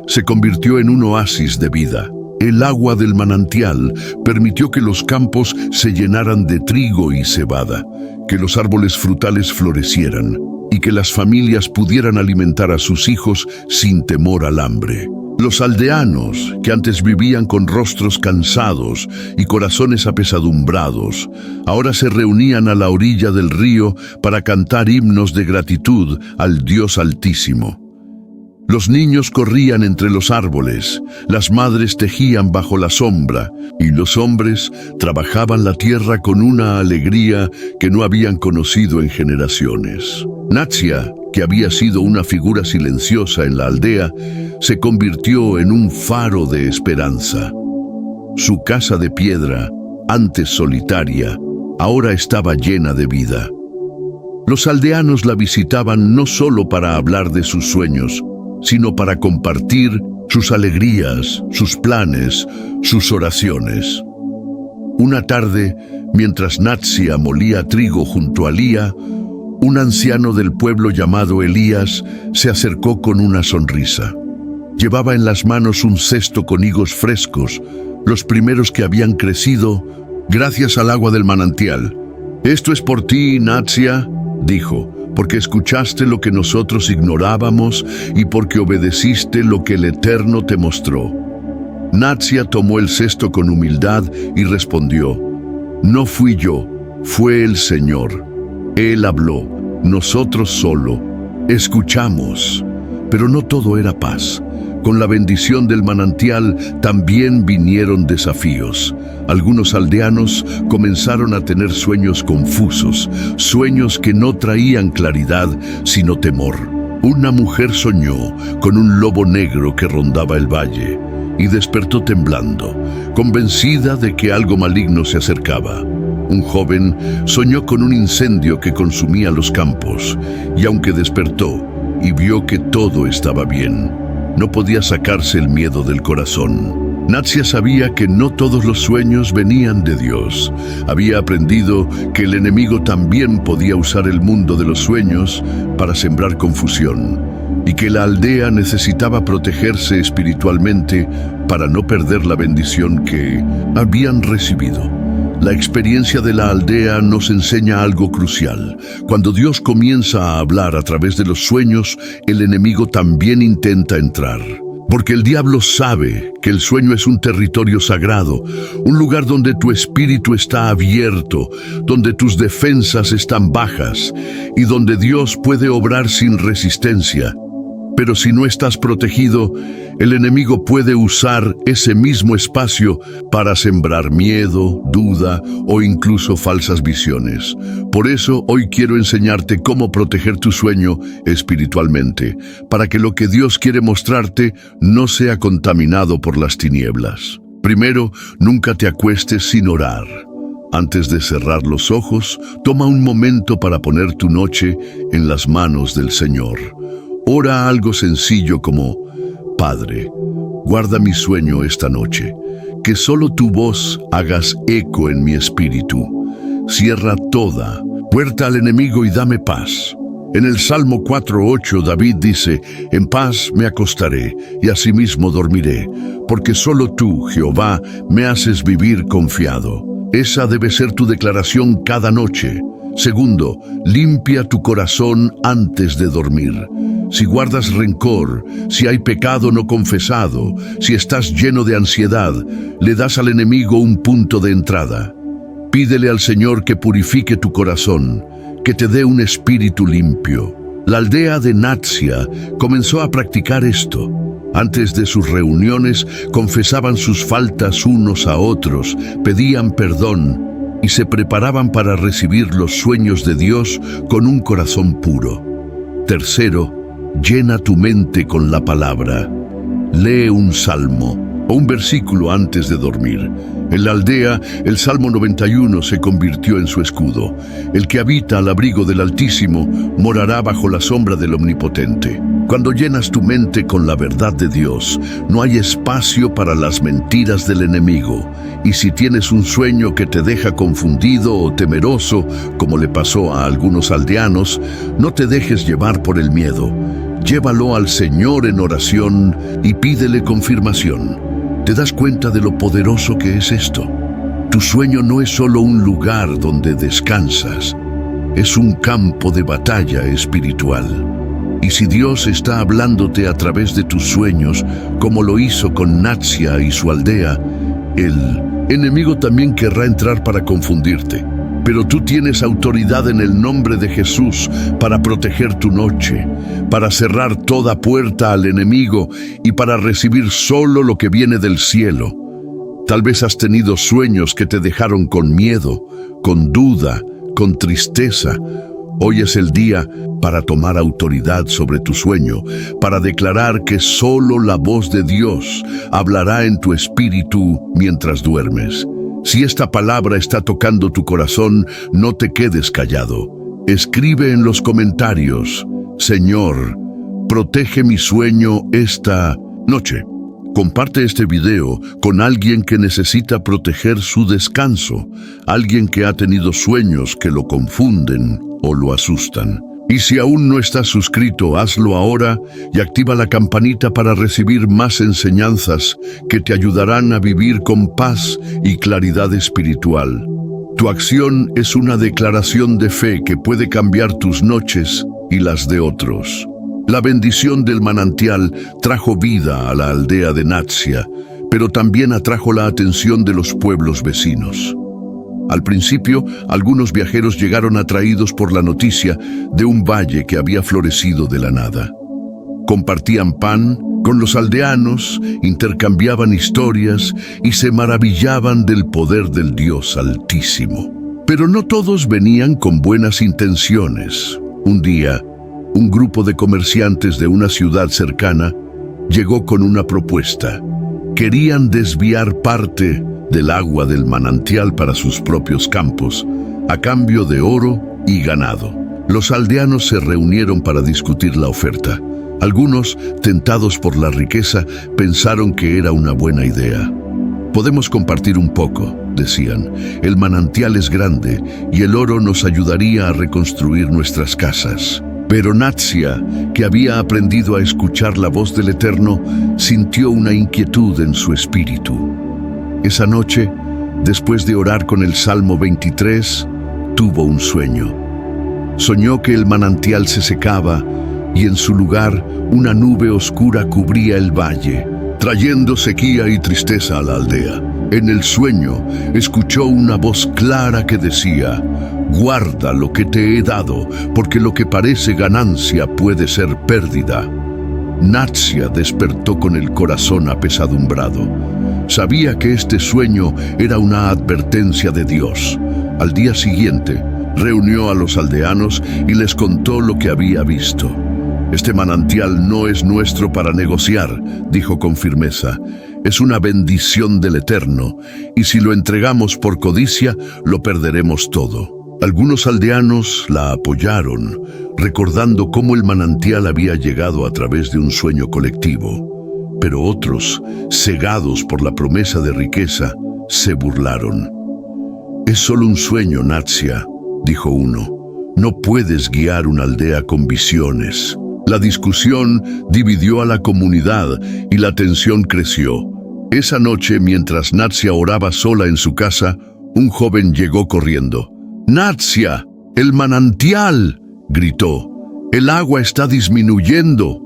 se convirtió en un oasis de vida. El agua del manantial permitió que los campos se llenaran de trigo y cebada, que los árboles frutales florecieran y que las familias pudieran alimentar a sus hijos sin temor al hambre. Los aldeanos, que antes vivían con rostros cansados y corazones apesadumbrados, ahora se reunían a la orilla del río para cantar himnos de gratitud al Dios Altísimo. Los niños corrían entre los árboles, las madres tejían bajo la sombra y los hombres trabajaban la tierra con una alegría que no habían conocido en generaciones. Natsia, que había sido una figura silenciosa en la aldea, se convirtió en un faro de esperanza. Su casa de piedra, antes solitaria, ahora estaba llena de vida. Los aldeanos la visitaban no solo para hablar de sus sueños, sino para compartir sus alegrías, sus planes, sus oraciones. Una tarde, mientras Natsia molía trigo junto a Lía, un anciano del pueblo llamado Elías se acercó con una sonrisa. Llevaba en las manos un cesto con higos frescos, los primeros que habían crecido gracias al agua del manantial. «Esto es por ti, Natsia», dijo, «porque escuchaste lo que nosotros ignorábamos y porque obedeciste lo que el Eterno te mostró». Natsia tomó el cesto con humildad y respondió: No fui yo, fue el Señor. Él habló, nosotros solo escuchamos. Pero no todo era paz. Con la bendición del manantial también vinieron desafíos. Algunos aldeanos comenzaron a tener sueños confusos, sueños que no traían claridad, sino temor. Una mujer soñó con un lobo negro que rondaba el valle y despertó temblando, convencida de que algo maligno se acercaba. Un joven soñó con un incendio que consumía los campos, y aunque despertó y vio que todo estaba bien, no podía sacarse el miedo del corazón. Natsia sabía que no todos los sueños venían de Dios. Había aprendido que el enemigo también podía usar el mundo de los sueños para sembrar confusión, y que la aldea necesitaba protegerse espiritualmente para no perder la bendición que habían recibido. La experiencia de la aldea nos enseña algo crucial. Cuando Dios comienza a hablar a través de los sueños, el enemigo también intenta entrar. Porque el diablo sabe que el sueño es un territorio sagrado, un lugar donde tu espíritu está abierto, donde tus defensas están bajas y donde Dios puede obrar sin resistencia. Pero si no estás protegido, el enemigo puede usar ese mismo espacio para sembrar miedo, duda o incluso falsas visiones. Por eso hoy quiero enseñarte cómo proteger tu sueño espiritualmente, para que lo que Dios quiere mostrarte no sea contaminado por las tinieblas. Primero, nunca te acuestes sin orar. Antes de cerrar los ojos, toma un momento para poner tu noche en las manos del Señor. Ora algo sencillo como: Padre, guarda mi sueño esta noche, que solo tu voz hagas eco en mi espíritu. Cierra toda puerta al enemigo y dame paz. En el Salmo 4:8 David dice: En paz me acostaré y asimismo dormiré, porque solo tú, Jehová, me haces vivir confiado. Esa debe ser tu declaración cada noche. Segundo, limpia tu corazón antes de dormir. Si guardas rencor, si hay pecado no confesado, si estás lleno de ansiedad, le das al enemigo un punto de entrada. Pídele al Señor que purifique tu corazón, que te dé un espíritu limpio. La aldea de Natsia comenzó a practicar esto. Antes de sus reuniones, confesaban sus faltas unos a otros, pedían perdón y se preparaban para recibir los sueños de Dios con un corazón puro. Tercero, llena tu mente con la palabra. Lee un salmo o un versículo antes de dormir. En la aldea, el Salmo 91 se convirtió en su escudo. El que habita al abrigo del Altísimo morará bajo la sombra del Omnipotente. Cuando llenas tu mente con la verdad de Dios, no hay espacio para las mentiras del enemigo. Y si tienes un sueño que te deja confundido o temeroso, como le pasó a algunos aldeanos, no te dejes llevar por el miedo. Llévalo al Señor en oración y pídele confirmación. ¿Te das cuenta de lo poderoso que es esto? Tu sueño no es solo un lugar donde descansas, es un campo de batalla espiritual. Y si Dios está hablándote a través de tus sueños, como lo hizo con Natsia y su aldea, el enemigo también querrá entrar para confundirte. Pero tú tienes autoridad en el nombre de Jesús para proteger tu noche, para cerrar toda puerta al enemigo y para recibir solo lo que viene del cielo. Tal vez has tenido sueños que te dejaron con miedo, con duda, con tristeza. Hoy es el día para tomar autoridad sobre tu sueño, para declarar que solo la voz de Dios hablará en tu espíritu mientras duermes. Si esta palabra está tocando tu corazón, no te quedes callado. Escribe en los comentarios: Señor, protege mi sueño esta noche. Comparte este video con alguien que necesita proteger su descanso, alguien que ha tenido sueños que lo confunden o lo asustan. Y si aún no estás suscrito, hazlo ahora y activa la campanita para recibir más enseñanzas que te ayudarán a vivir con paz y claridad espiritual. Tu acción es una declaración de fe que puede cambiar tus noches y las de otros. La bendición del manantial trajo vida a la aldea de Natsia, pero también atrajo la atención de los pueblos vecinos. Al principio, algunos viajeros llegaron atraídos por la noticia de un valle que había florecido de la nada. Compartían pan con los aldeanos, intercambiaban historias y se maravillaban del poder del Dios Altísimo. Pero no todos venían con buenas intenciones. Un día, un grupo de comerciantes de una ciudad cercana llegó con una propuesta. Querían desviar parte del agua del manantial para sus propios campos, a cambio de oro y ganado. Los aldeanos se reunieron para discutir la oferta. Algunos, tentados por la riqueza, pensaron que era una buena idea. Podemos compartir un poco, decían. El manantial es grande y el oro nos ayudaría a reconstruir nuestras casas. Pero Natsia, que había aprendido a escuchar la voz del Eterno, sintió una inquietud en su espíritu. Esa noche, después de orar con el Salmo 23, tuvo un sueño. Soñó que el manantial se secaba y en su lugar una nube oscura cubría el valle, trayendo sequía y tristeza a la aldea. En el sueño, escuchó una voz clara que decía: «Guarda lo que te he dado, porque lo que parece ganancia puede ser pérdida». Natsia despertó con el corazón apesadumbrado. Sabía que este sueño era una advertencia de Dios. Al día siguiente, reunió a los aldeanos y les contó lo que había visto. «Este manantial no es nuestro para negociar», dijo con firmeza. «Es una bendición del Eterno, y si lo entregamos por codicia, lo perderemos todo». Algunos aldeanos la apoyaron, recordando cómo el manantial había llegado a través de un sueño colectivo. Pero otros, cegados por la promesa de riqueza, se burlaron. «Es solo un sueño, Natsia», dijo uno. «No puedes guiar una aldea con visiones». La discusión dividió a la comunidad y la tensión creció. Esa noche, mientras Natsia oraba sola en su casa, un joven llegó corriendo. «¡Natsia! ¡El manantial!», gritó. «El agua está disminuyendo».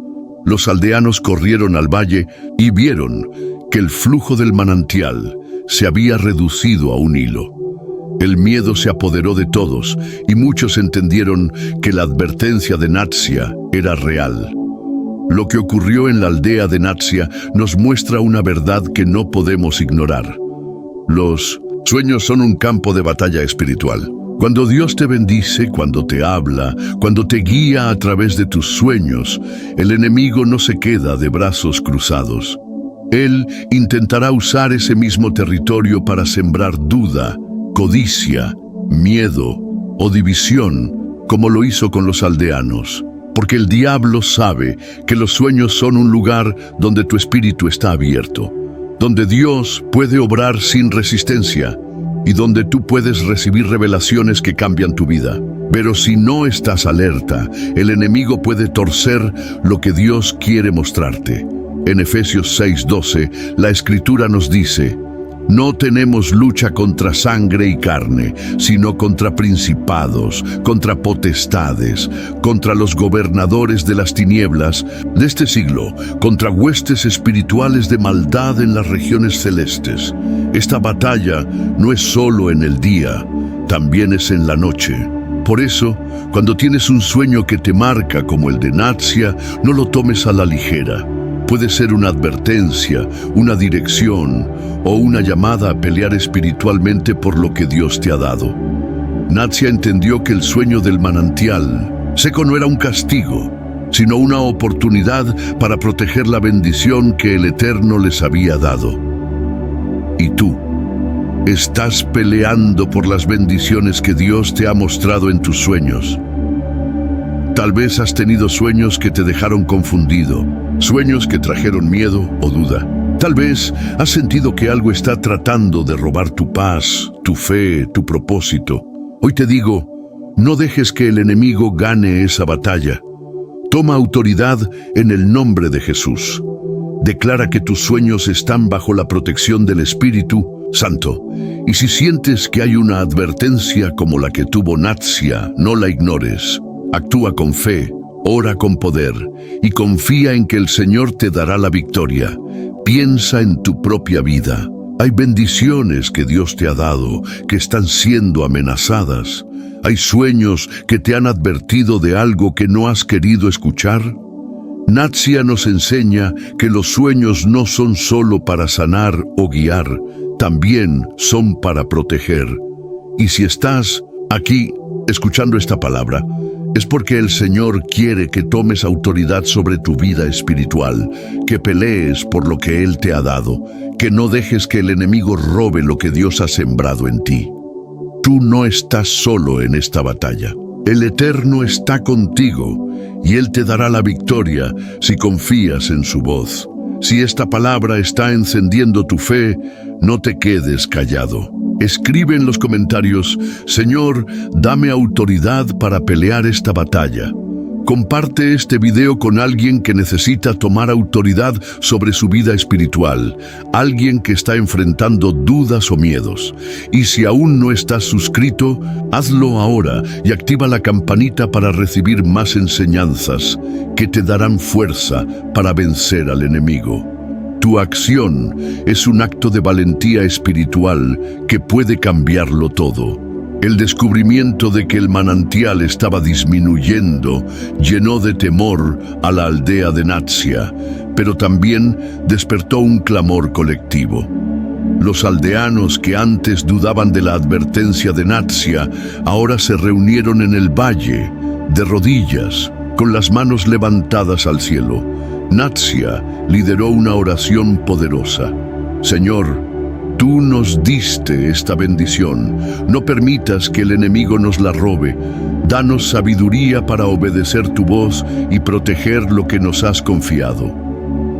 Los aldeanos corrieron al valle y vieron que el flujo del manantial se había reducido a un hilo. El miedo se apoderó de todos y muchos entendieron que la advertencia de Natsia era real. Lo que ocurrió en la aldea de Natsia nos muestra una verdad que no podemos ignorar. Los sueños son un campo de batalla espiritual. Cuando Dios te bendice, cuando te habla, cuando te guía a través de tus sueños, el enemigo no se queda de brazos cruzados. Él intentará usar ese mismo territorio para sembrar duda, codicia, miedo o división, como lo hizo con los aldeanos. Porque el diablo sabe que los sueños son un lugar donde tu espíritu está abierto, donde Dios puede obrar sin resistencia, y donde tú puedes recibir revelaciones que cambian tu vida. Pero si no estás alerta, el enemigo puede torcer lo que Dios quiere mostrarte. En Efesios 6:12, la Escritura nos dice: «No tenemos lucha contra sangre y carne, sino contra principados, contra potestades, contra los gobernadores de las tinieblas de este siglo, contra huestes espirituales de maldad en las regiones celestes». Esta batalla no es solo en el día, también es en la noche. Por eso, cuando tienes un sueño que te marca como el de Natsia, no lo tomes a la ligera. Puede ser una advertencia, una dirección o una llamada a pelear espiritualmente por lo que Dios te ha dado. Natsia entendió que el sueño del manantial seco no era un castigo, sino una oportunidad para proteger la bendición que el Eterno les había dado. ¿Y tú? ¿Estás peleando por las bendiciones que Dios te ha mostrado en tus sueños? Tal vez has tenido sueños que te dejaron confundido, sueños que trajeron miedo o duda. Tal vez has sentido que algo está tratando de robar tu paz, tu fe, tu propósito. Hoy te digo, no dejes que el enemigo gane esa batalla. Toma autoridad en el nombre de Jesús. Declara que tus sueños están bajo la protección del Espíritu Santo. Y si sientes que hay una advertencia como la que tuvo Natsia, no la ignores. Actúa con fe, ora con poder y confía en que el Señor te dará la victoria. Piensa en tu propia vida. Hay bendiciones que Dios te ha dado que están siendo amenazadas. Hay sueños que te han advertido de algo que no has querido escuchar. Natsia nos enseña que los sueños no son solo para sanar o guiar, también son para proteger. Y si estás aquí escuchando esta palabra, es porque el Señor quiere que tomes autoridad sobre tu vida espiritual, que pelees por lo que Él te ha dado, que no dejes que el enemigo robe lo que Dios ha sembrado en ti. Tú no estás solo en esta batalla. El Eterno está contigo y Él te dará la victoria si confías en su voz. Si esta palabra está encendiendo tu fe, no te quedes callado. Escribe en los comentarios: Señor, dame autoridad para pelear esta batalla. Comparte este video con alguien que necesita tomar autoridad sobre su vida espiritual, alguien que está enfrentando dudas o miedos. Y si aún no estás suscrito, hazlo ahora y activa la campanita para recibir más enseñanzas que te darán fuerza para vencer al enemigo. Tu acción es un acto de valentía espiritual que puede cambiarlo todo. El descubrimiento de que el manantial estaba disminuyendo llenó de temor a la aldea de Natsia, pero también despertó un clamor colectivo. Los aldeanos que antes dudaban de la advertencia de Natsia ahora se reunieron en el valle, de rodillas, con las manos levantadas al cielo. Natsia lideró una oración poderosa. Señor, tú nos diste esta bendición. No permitas que el enemigo nos la robe. Danos sabiduría para obedecer tu voz y proteger lo que nos has confiado.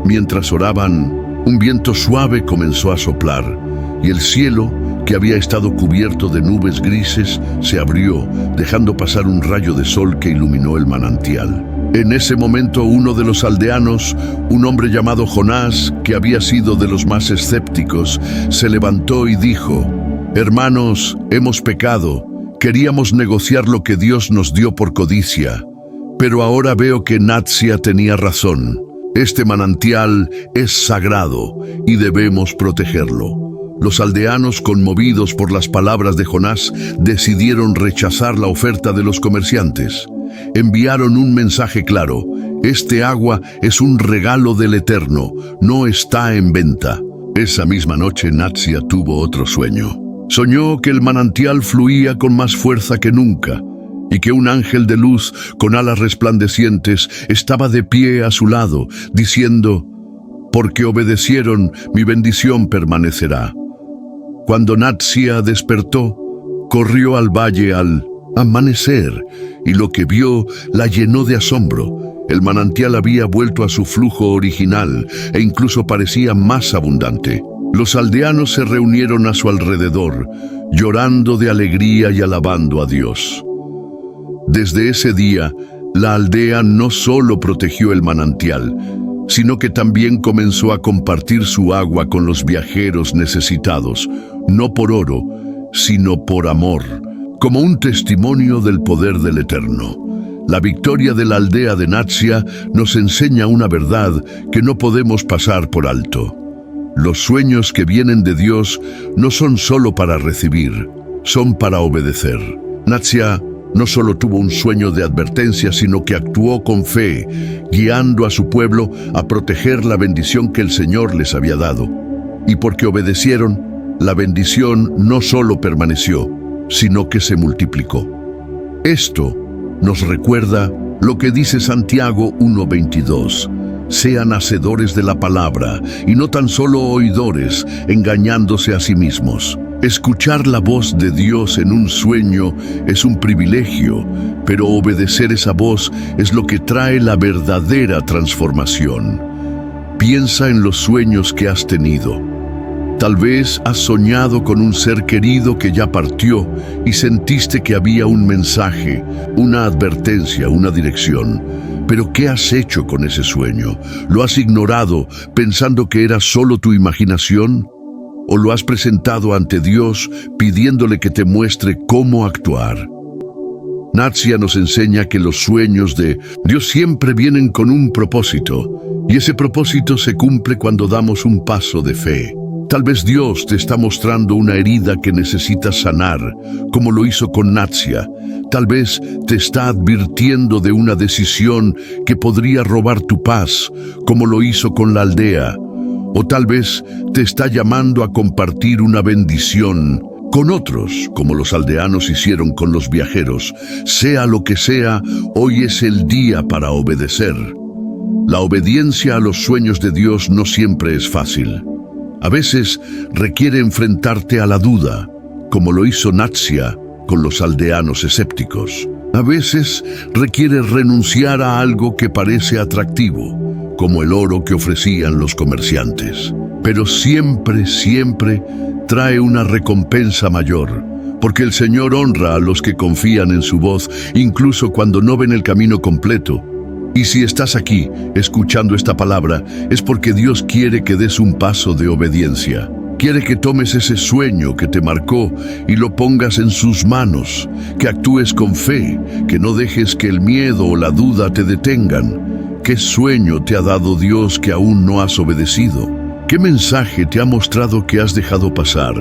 Mientras oraban, un viento suave comenzó a soplar y el cielo, que había estado cubierto de nubes grises, se abrió, dejando pasar un rayo de sol que iluminó el manantial. En ese momento uno de los aldeanos, un hombre llamado Jonás, que había sido de los más escépticos, se levantó y dijo: Hermanos, hemos pecado. Queríamos negociar lo que Dios nos dio por codicia, pero ahora veo que Natsia tenía razón. Este manantial es sagrado y debemos protegerlo. Los aldeanos, conmovidos por las palabras de Jonás, decidieron rechazar la oferta de los comerciantes. Enviaron un mensaje claro: este agua es un regalo del Eterno, no está en venta. Esa misma noche Natsia tuvo otro sueño. Soñó que el manantial fluía con más fuerza que nunca y que un ángel de luz con alas resplandecientes estaba de pie a su lado, diciendo: porque obedecieron, mi bendición permanecerá. Cuando Natsia despertó, corrió al valle al amanecer, y lo que vio la llenó de asombro. El manantial había vuelto a su flujo original e incluso parecía más abundante. Los aldeanos se reunieron a su alrededor, llorando de alegría y alabando a Dios. Desde ese día, la aldea no solo protegió el manantial, sino que también comenzó a compartir su agua con los viajeros necesitados, no por oro, sino por amor, como un testimonio del poder del Eterno. La victoria de la aldea de Natsia nos enseña una verdad que no podemos pasar por alto. Los sueños que vienen de Dios no son solo para recibir, son para obedecer. Natsia no solo tuvo un sueño de advertencia, sino que actuó con fe, guiando a su pueblo a proteger la bendición que el Señor les había dado. Y porque obedecieron, la bendición no solo permaneció, sino que se multiplicó. Esto nos recuerda lo que dice Santiago 1:22. Sean hacedores de la palabra y no tan solo oidores, engañándose a sí mismos. Escuchar la voz de Dios en un sueño es un privilegio, pero obedecer esa voz es lo que trae la verdadera transformación. Piensa en los sueños que has tenido. Tal vez has soñado con un ser querido que ya partió y sentiste que había un mensaje, una advertencia, una dirección. Pero ¿qué has hecho con ese sueño? ¿Lo has ignorado pensando que era solo tu imaginación? ¿O lo has presentado ante Dios pidiéndole que te muestre cómo actuar? Natsia nos enseña que los sueños de Dios siempre vienen con un propósito, y ese propósito se cumple cuando damos un paso de fe. Tal vez Dios te está mostrando una herida que necesitas sanar, como lo hizo con Natsia. Tal vez te está advirtiendo de una decisión que podría robar tu paz, como lo hizo con la aldea. O tal vez te está llamando a compartir una bendición con otros, como los aldeanos hicieron con los viajeros. Sea lo que sea, hoy es el día para obedecer. La obediencia a los sueños de Dios no siempre es fácil. A veces requiere enfrentarte a la duda, como lo hizo Natsia con los aldeanos escépticos. A veces requiere renunciar a algo que parece atractivo, como el oro que ofrecían los comerciantes. Pero siempre trae una recompensa mayor, porque el Señor honra a los que confían en su voz, incluso cuando no ven el camino completo. Y si estás aquí, escuchando esta palabra, es porque Dios quiere que des un paso de obediencia. Quiere que tomes ese sueño que te marcó y lo pongas en sus manos, que actúes con fe, que no dejes que el miedo o la duda te detengan. ¿Qué sueño te ha dado Dios que aún no has obedecido? ¿Qué mensaje te ha mostrado que has dejado pasar?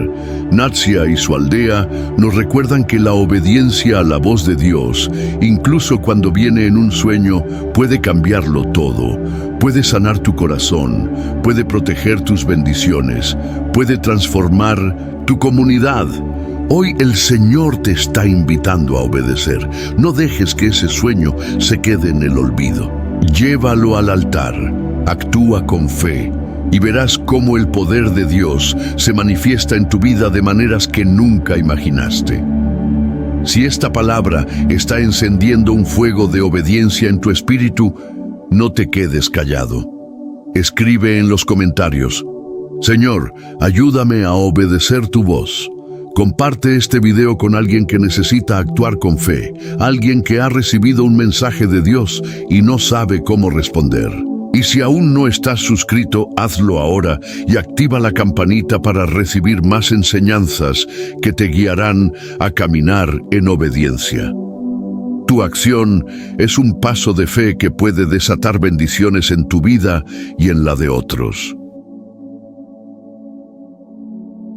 Natsia y su aldea nos recuerdan que la obediencia a la voz de Dios, incluso cuando viene en un sueño, puede cambiarlo todo. Puede sanar tu corazón, puede proteger tus bendiciones, puede transformar tu comunidad. Hoy el Señor te está invitando a obedecer. No dejes que ese sueño se quede en el olvido. Llévalo al altar, actúa con fe, y verás cómo el poder de Dios se manifiesta en tu vida de maneras que nunca imaginaste. Si esta palabra está encendiendo un fuego de obediencia en tu espíritu, no te quedes callado. Escribe en los comentarios: Señor, ayúdame a obedecer tu voz. Comparte este video con alguien que necesita actuar con fe, alguien que ha recibido un mensaje de Dios y no sabe cómo responder. Y si aún no estás suscrito, hazlo ahora y activa la campanita para recibir más enseñanzas que te guiarán a caminar en obediencia. Tu acción es un paso de fe que puede desatar bendiciones en tu vida y en la de otros.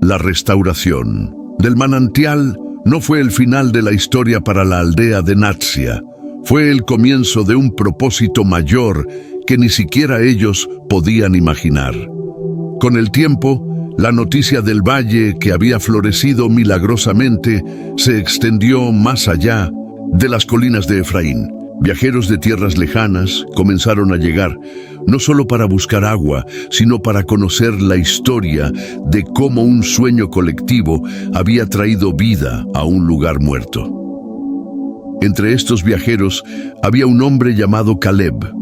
La restauración del manantial no fue el final de la historia para la aldea de Natsia. Fue el comienzo de un propósito mayor que ni siquiera ellos podían imaginar. Con el tiempo, la noticia del valle que había florecido milagrosamente se extendió más allá de las colinas de Efraín. Viajeros de tierras lejanas comenzaron a llegar, no solo para buscar agua, sino para conocer la historia de cómo un sueño colectivo había traído vida a un lugar muerto. Entre estos viajeros había un hombre llamado Caleb,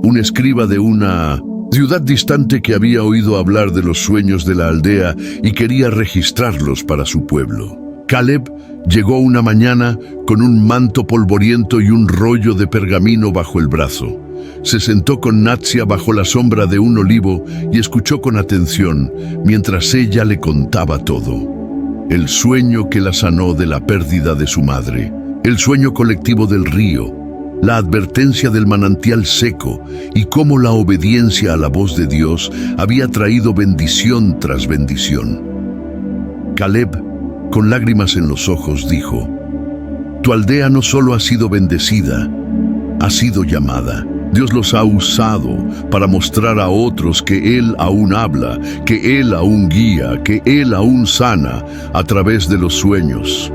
un escriba de una ciudad distante que había oído hablar de los sueños de la aldea y quería registrarlos para su pueblo. Caleb llegó una mañana con un manto polvoriento y un rollo de pergamino bajo el brazo. Se sentó con Natsia bajo la sombra de un olivo y escuchó con atención mientras ella le contaba todo. El sueño que la sanó de la pérdida de su madre, el sueño colectivo del río, la advertencia del manantial seco y cómo la obediencia a la voz de Dios había traído bendición tras bendición. Caleb, con lágrimas en los ojos, dijo: Tu aldea no solo ha sido bendecida, ha sido llamada. Dios los ha usado para mostrar a otros que Él aún habla, que Él aún guía, que Él aún sana a través de los sueños.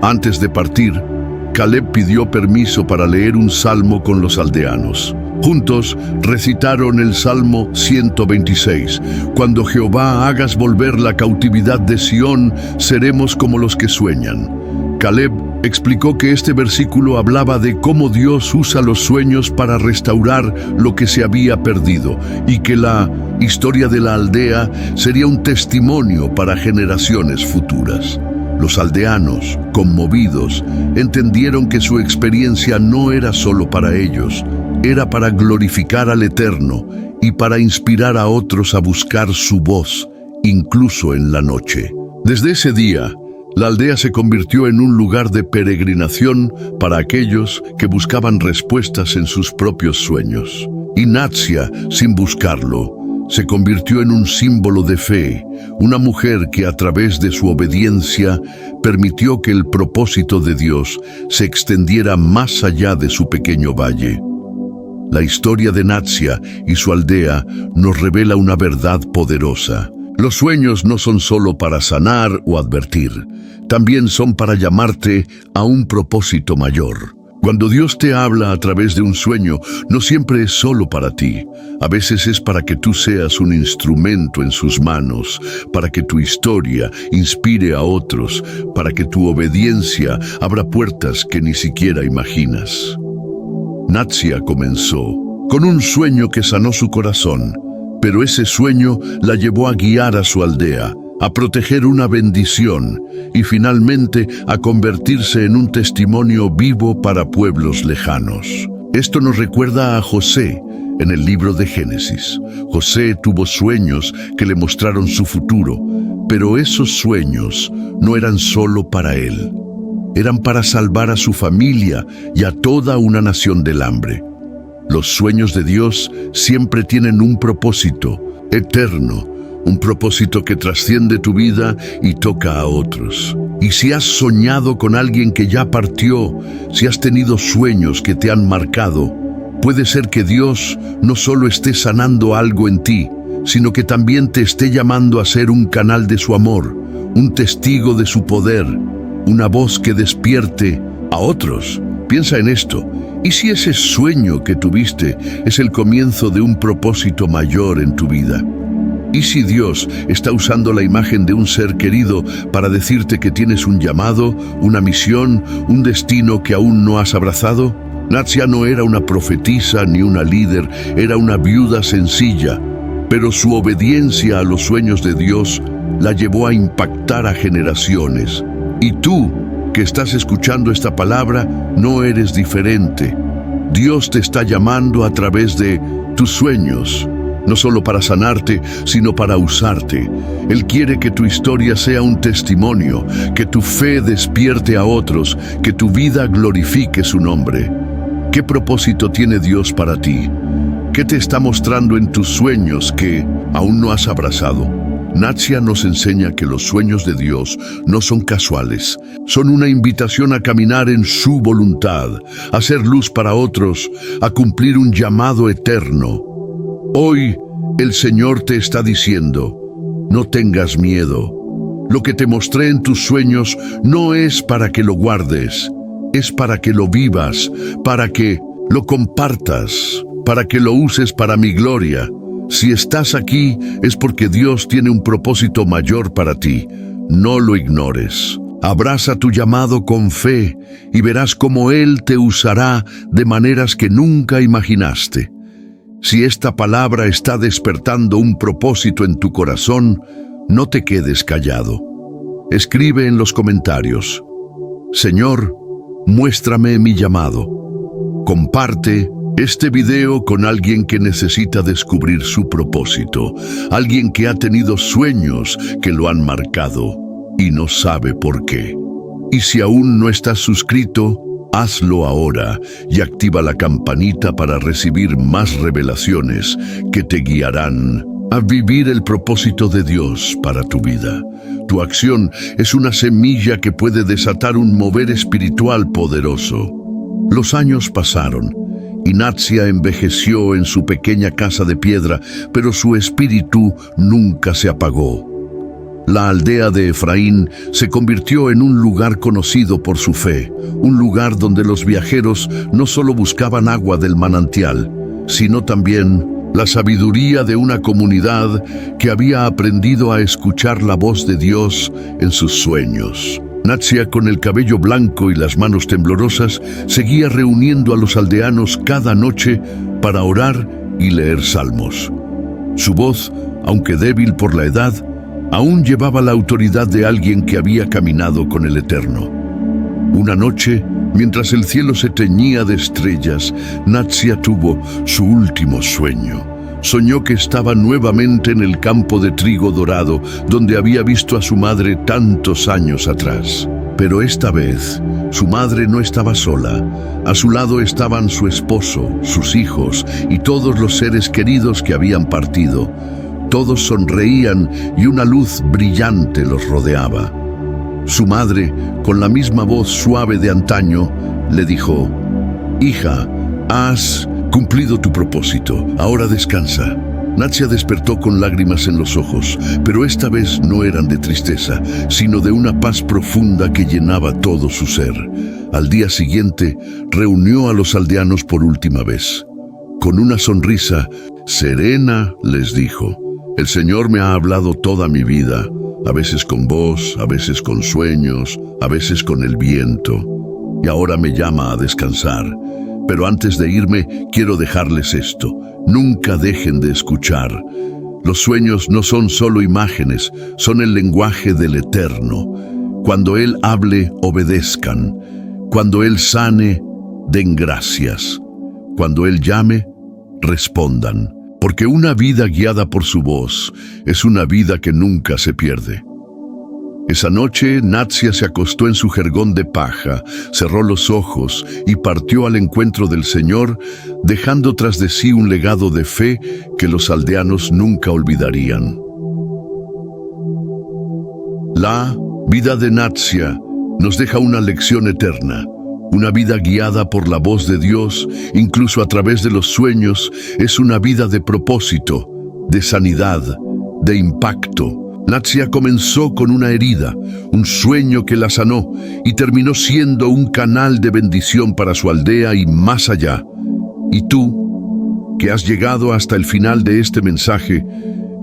Antes de partir, Caleb pidió permiso para leer un salmo con los aldeanos. Juntos recitaron el Salmo 126. Cuando Jehová hagas volver la cautividad de Sión, seremos como los que sueñan. Caleb explicó que este versículo hablaba de cómo Dios usa los sueños para restaurar lo que se había perdido y que la historia de la aldea sería un testimonio para generaciones futuras. Los aldeanos, conmovidos, entendieron que su experiencia no era solo para ellos, era para glorificar al Eterno y para inspirar a otros a buscar su voz, incluso en la noche. Desde ese día, la aldea se convirtió en un lugar de peregrinación para aquellos que buscaban respuestas en sus propios sueños. Y Natsia, sin buscarlo, se convirtió en un símbolo de fe, una mujer que a través de su obediencia permitió que el propósito de Dios se extendiera más allá de su pequeño valle. La historia de Natsia y su aldea nos revela una verdad poderosa. Los sueños no son solo para sanar o advertir, también son para llamarte a un propósito mayor. Cuando Dios te habla a través de un sueño, no siempre es solo para ti. A veces es para que tú seas un instrumento en sus manos, para que tu historia inspire a otros, para que tu obediencia abra puertas que ni siquiera imaginas. Natsia comenzó con un sueño que sanó su corazón, pero ese sueño la llevó a guiar a su aldea, a proteger una bendición y finalmente a convertirse en un testimonio vivo para pueblos lejanos. Esto nos recuerda a José en el libro de Génesis. José tuvo sueños que le mostraron su futuro, pero esos sueños no eran solo para él. Eran para salvar a su familia y a toda una nación del hambre. Los sueños de Dios siempre tienen un propósito eterno, un propósito que trasciende tu vida y toca a otros. Y si has soñado con alguien que ya partió, si has tenido sueños que te han marcado, puede ser que Dios no solo esté sanando algo en ti, sino que también te esté llamando a ser un canal de su amor, un testigo de su poder, una voz que despierte a otros. Piensa en esto. ¿Y si ese sueño que tuviste es el comienzo de un propósito mayor en tu vida? ¿Y si Dios está usando la imagen de un ser querido para decirte que tienes un llamado, una misión, un destino que aún no has abrazado? Natsia no era una profetisa ni una líder, era una viuda sencilla, pero su obediencia a los sueños de Dios la llevó a impactar a generaciones. Y tú, que estás escuchando esta palabra, no eres diferente. Dios te está llamando a través de tus sueños, no solo para sanarte, sino para usarte. Él quiere que tu historia sea un testimonio, que tu fe despierte a otros, que tu vida glorifique su nombre. ¿Qué propósito tiene Dios para ti? ¿Qué te está mostrando en tus sueños que aún no has abrazado? Natsia nos enseña que los sueños de Dios no son casuales, son una invitación a caminar en su voluntad, a ser luz para otros, a cumplir un llamado eterno. Hoy el Señor te está diciendo, no tengas miedo. Lo que te mostré en tus sueños no es para que lo guardes, es para que lo vivas, para que lo compartas, para que lo uses para mi gloria. Si estás aquí es porque Dios tiene un propósito mayor para ti. No lo ignores. Abraza tu llamado con fe y verás cómo Él te usará de maneras que nunca imaginaste. Si esta palabra está despertando un propósito en tu corazón, no te quedes callado. Escribe en los comentarios: Señor, muéstrame mi llamado. Comparte este video con alguien que necesita descubrir su propósito, alguien que ha tenido sueños que lo han marcado y no sabe por qué. Y si aún no estás suscrito, hazlo ahora y activa la campanita para recibir más revelaciones que te guiarán a vivir el propósito de Dios para tu vida. Tu acción es una semilla que puede desatar un mover espiritual poderoso. Los años pasaron y Natsia envejeció en su pequeña casa de piedra, pero su espíritu nunca se apagó. La aldea de Efraín se convirtió en un lugar conocido por su fe, un lugar donde los viajeros no solo buscaban agua del manantial, sino también la sabiduría de una comunidad que había aprendido a escuchar la voz de Dios en sus sueños. Natsia, con el cabello blanco y las manos temblorosas, seguía reuniendo a los aldeanos cada noche para orar y leer salmos. Su voz, aunque débil por la edad, aún llevaba la autoridad de alguien que había caminado con el Eterno. Una noche, mientras el cielo se teñía de estrellas, Natsia tuvo su último sueño. Soñó que estaba nuevamente en el campo de trigo dorado, donde había visto a su madre tantos años atrás. Pero esta vez, su madre no estaba sola. A su lado estaban su esposo, sus hijos y todos los seres queridos que habían partido. Todos sonreían y una luz brillante los rodeaba. Su madre, con la misma voz suave de antaño, le dijo: «Hija, has cumplido tu propósito, ahora descansa». Natsia despertó con lágrimas en los ojos, pero esta vez no eran de tristeza, sino de una paz profunda que llenaba todo su ser. Al día siguiente, reunió a los aldeanos por última vez. Con una sonrisa serena les dijo: «El Señor me ha hablado toda mi vida, a veces con voz, a veces con sueños, a veces con el viento, y ahora me llama a descansar. Pero antes de irme, quiero dejarles esto: nunca dejen de escuchar. Los sueños no son solo imágenes, son el lenguaje del Eterno. Cuando Él hable, obedezcan. Cuando Él sane, den gracias. Cuando Él llame, respondan. Porque una vida guiada por su voz es una vida que nunca se pierde». Esa noche, Natsia se acostó en su jergón de paja, cerró los ojos y partió al encuentro del Señor, dejando tras de sí un legado de fe que los aldeanos nunca olvidarían. La vida de Natsia nos deja una lección eterna. Una vida guiada por la voz de Dios, incluso a través de los sueños, es una vida de propósito, de sanidad, de impacto. Natsia comenzó con una herida, un sueño que la sanó, y terminó siendo un canal de bendición para su aldea y más allá. Y tú, que has llegado hasta el final de este mensaje,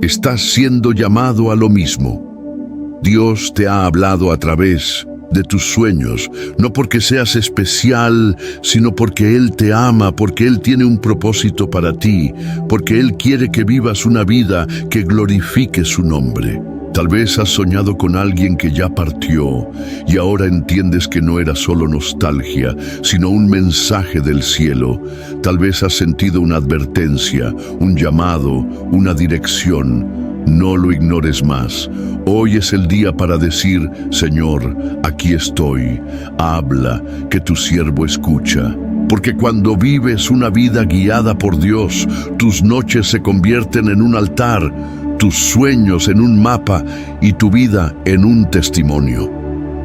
estás siendo llamado a lo mismo. Dios te ha hablado a través de tus sueños, no porque seas especial, sino porque Él te ama, porque Él tiene un propósito para ti, porque Él quiere que vivas una vida que glorifique su nombre. Tal vez has soñado con alguien que ya partió y ahora entiendes que no era solo nostalgia, sino un mensaje del cielo. Tal vez has sentido una advertencia, un llamado, una dirección. No lo ignores más. Hoy es el día para decir: Señor, aquí estoy. Habla, que tu siervo escucha. Porque cuando vives una vida guiada por Dios, tus noches se convierten en un altar, tus sueños en un mapa y tu vida en un testimonio.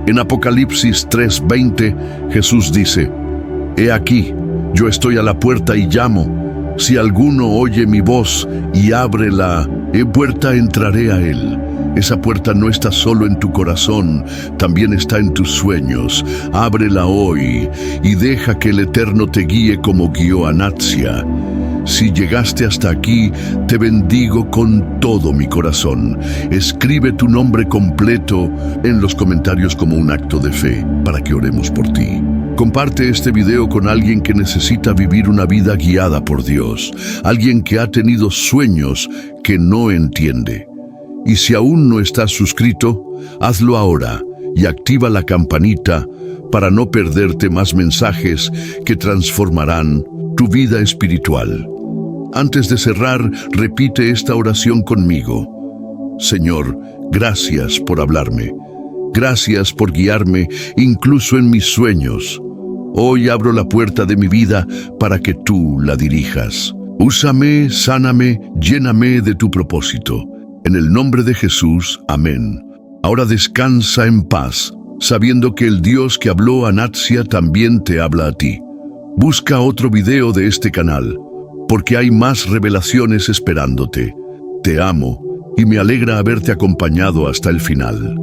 En Apocalipsis 3:20, Jesús dice: «He aquí, yo estoy a la puerta y llamo. Si alguno oye mi voz y abre la puerta, entraré a él». Esa puerta no está solo en tu corazón, también está en tus sueños. Ábrela hoy y deja que el Eterno te guíe como guió a Natsia. Si llegaste hasta aquí, te bendigo con todo mi corazón. Escribe tu nombre completo en los comentarios como un acto de fe, para que oremos por ti. Comparte este video con alguien que necesita vivir una vida guiada por Dios, alguien que ha tenido sueños que no entiende. Y si aún no estás suscrito, hazlo ahora y activa la campanita para no perderte más mensajes que transformarán tu vida espiritual. Antes de cerrar, repite esta oración conmigo. Señor, gracias por hablarme. Gracias por guiarme, incluso en mis sueños. Hoy abro la puerta de mi vida para que tú la dirijas. Úsame, sáname, lléname de tu propósito. En el nombre de Jesús, amén. Ahora descansa en paz, sabiendo que el Dios que habló a Natsia también te habla a ti. Busca otro video de este canal, porque hay más revelaciones esperándote. Te amo y me alegra haberte acompañado hasta el final.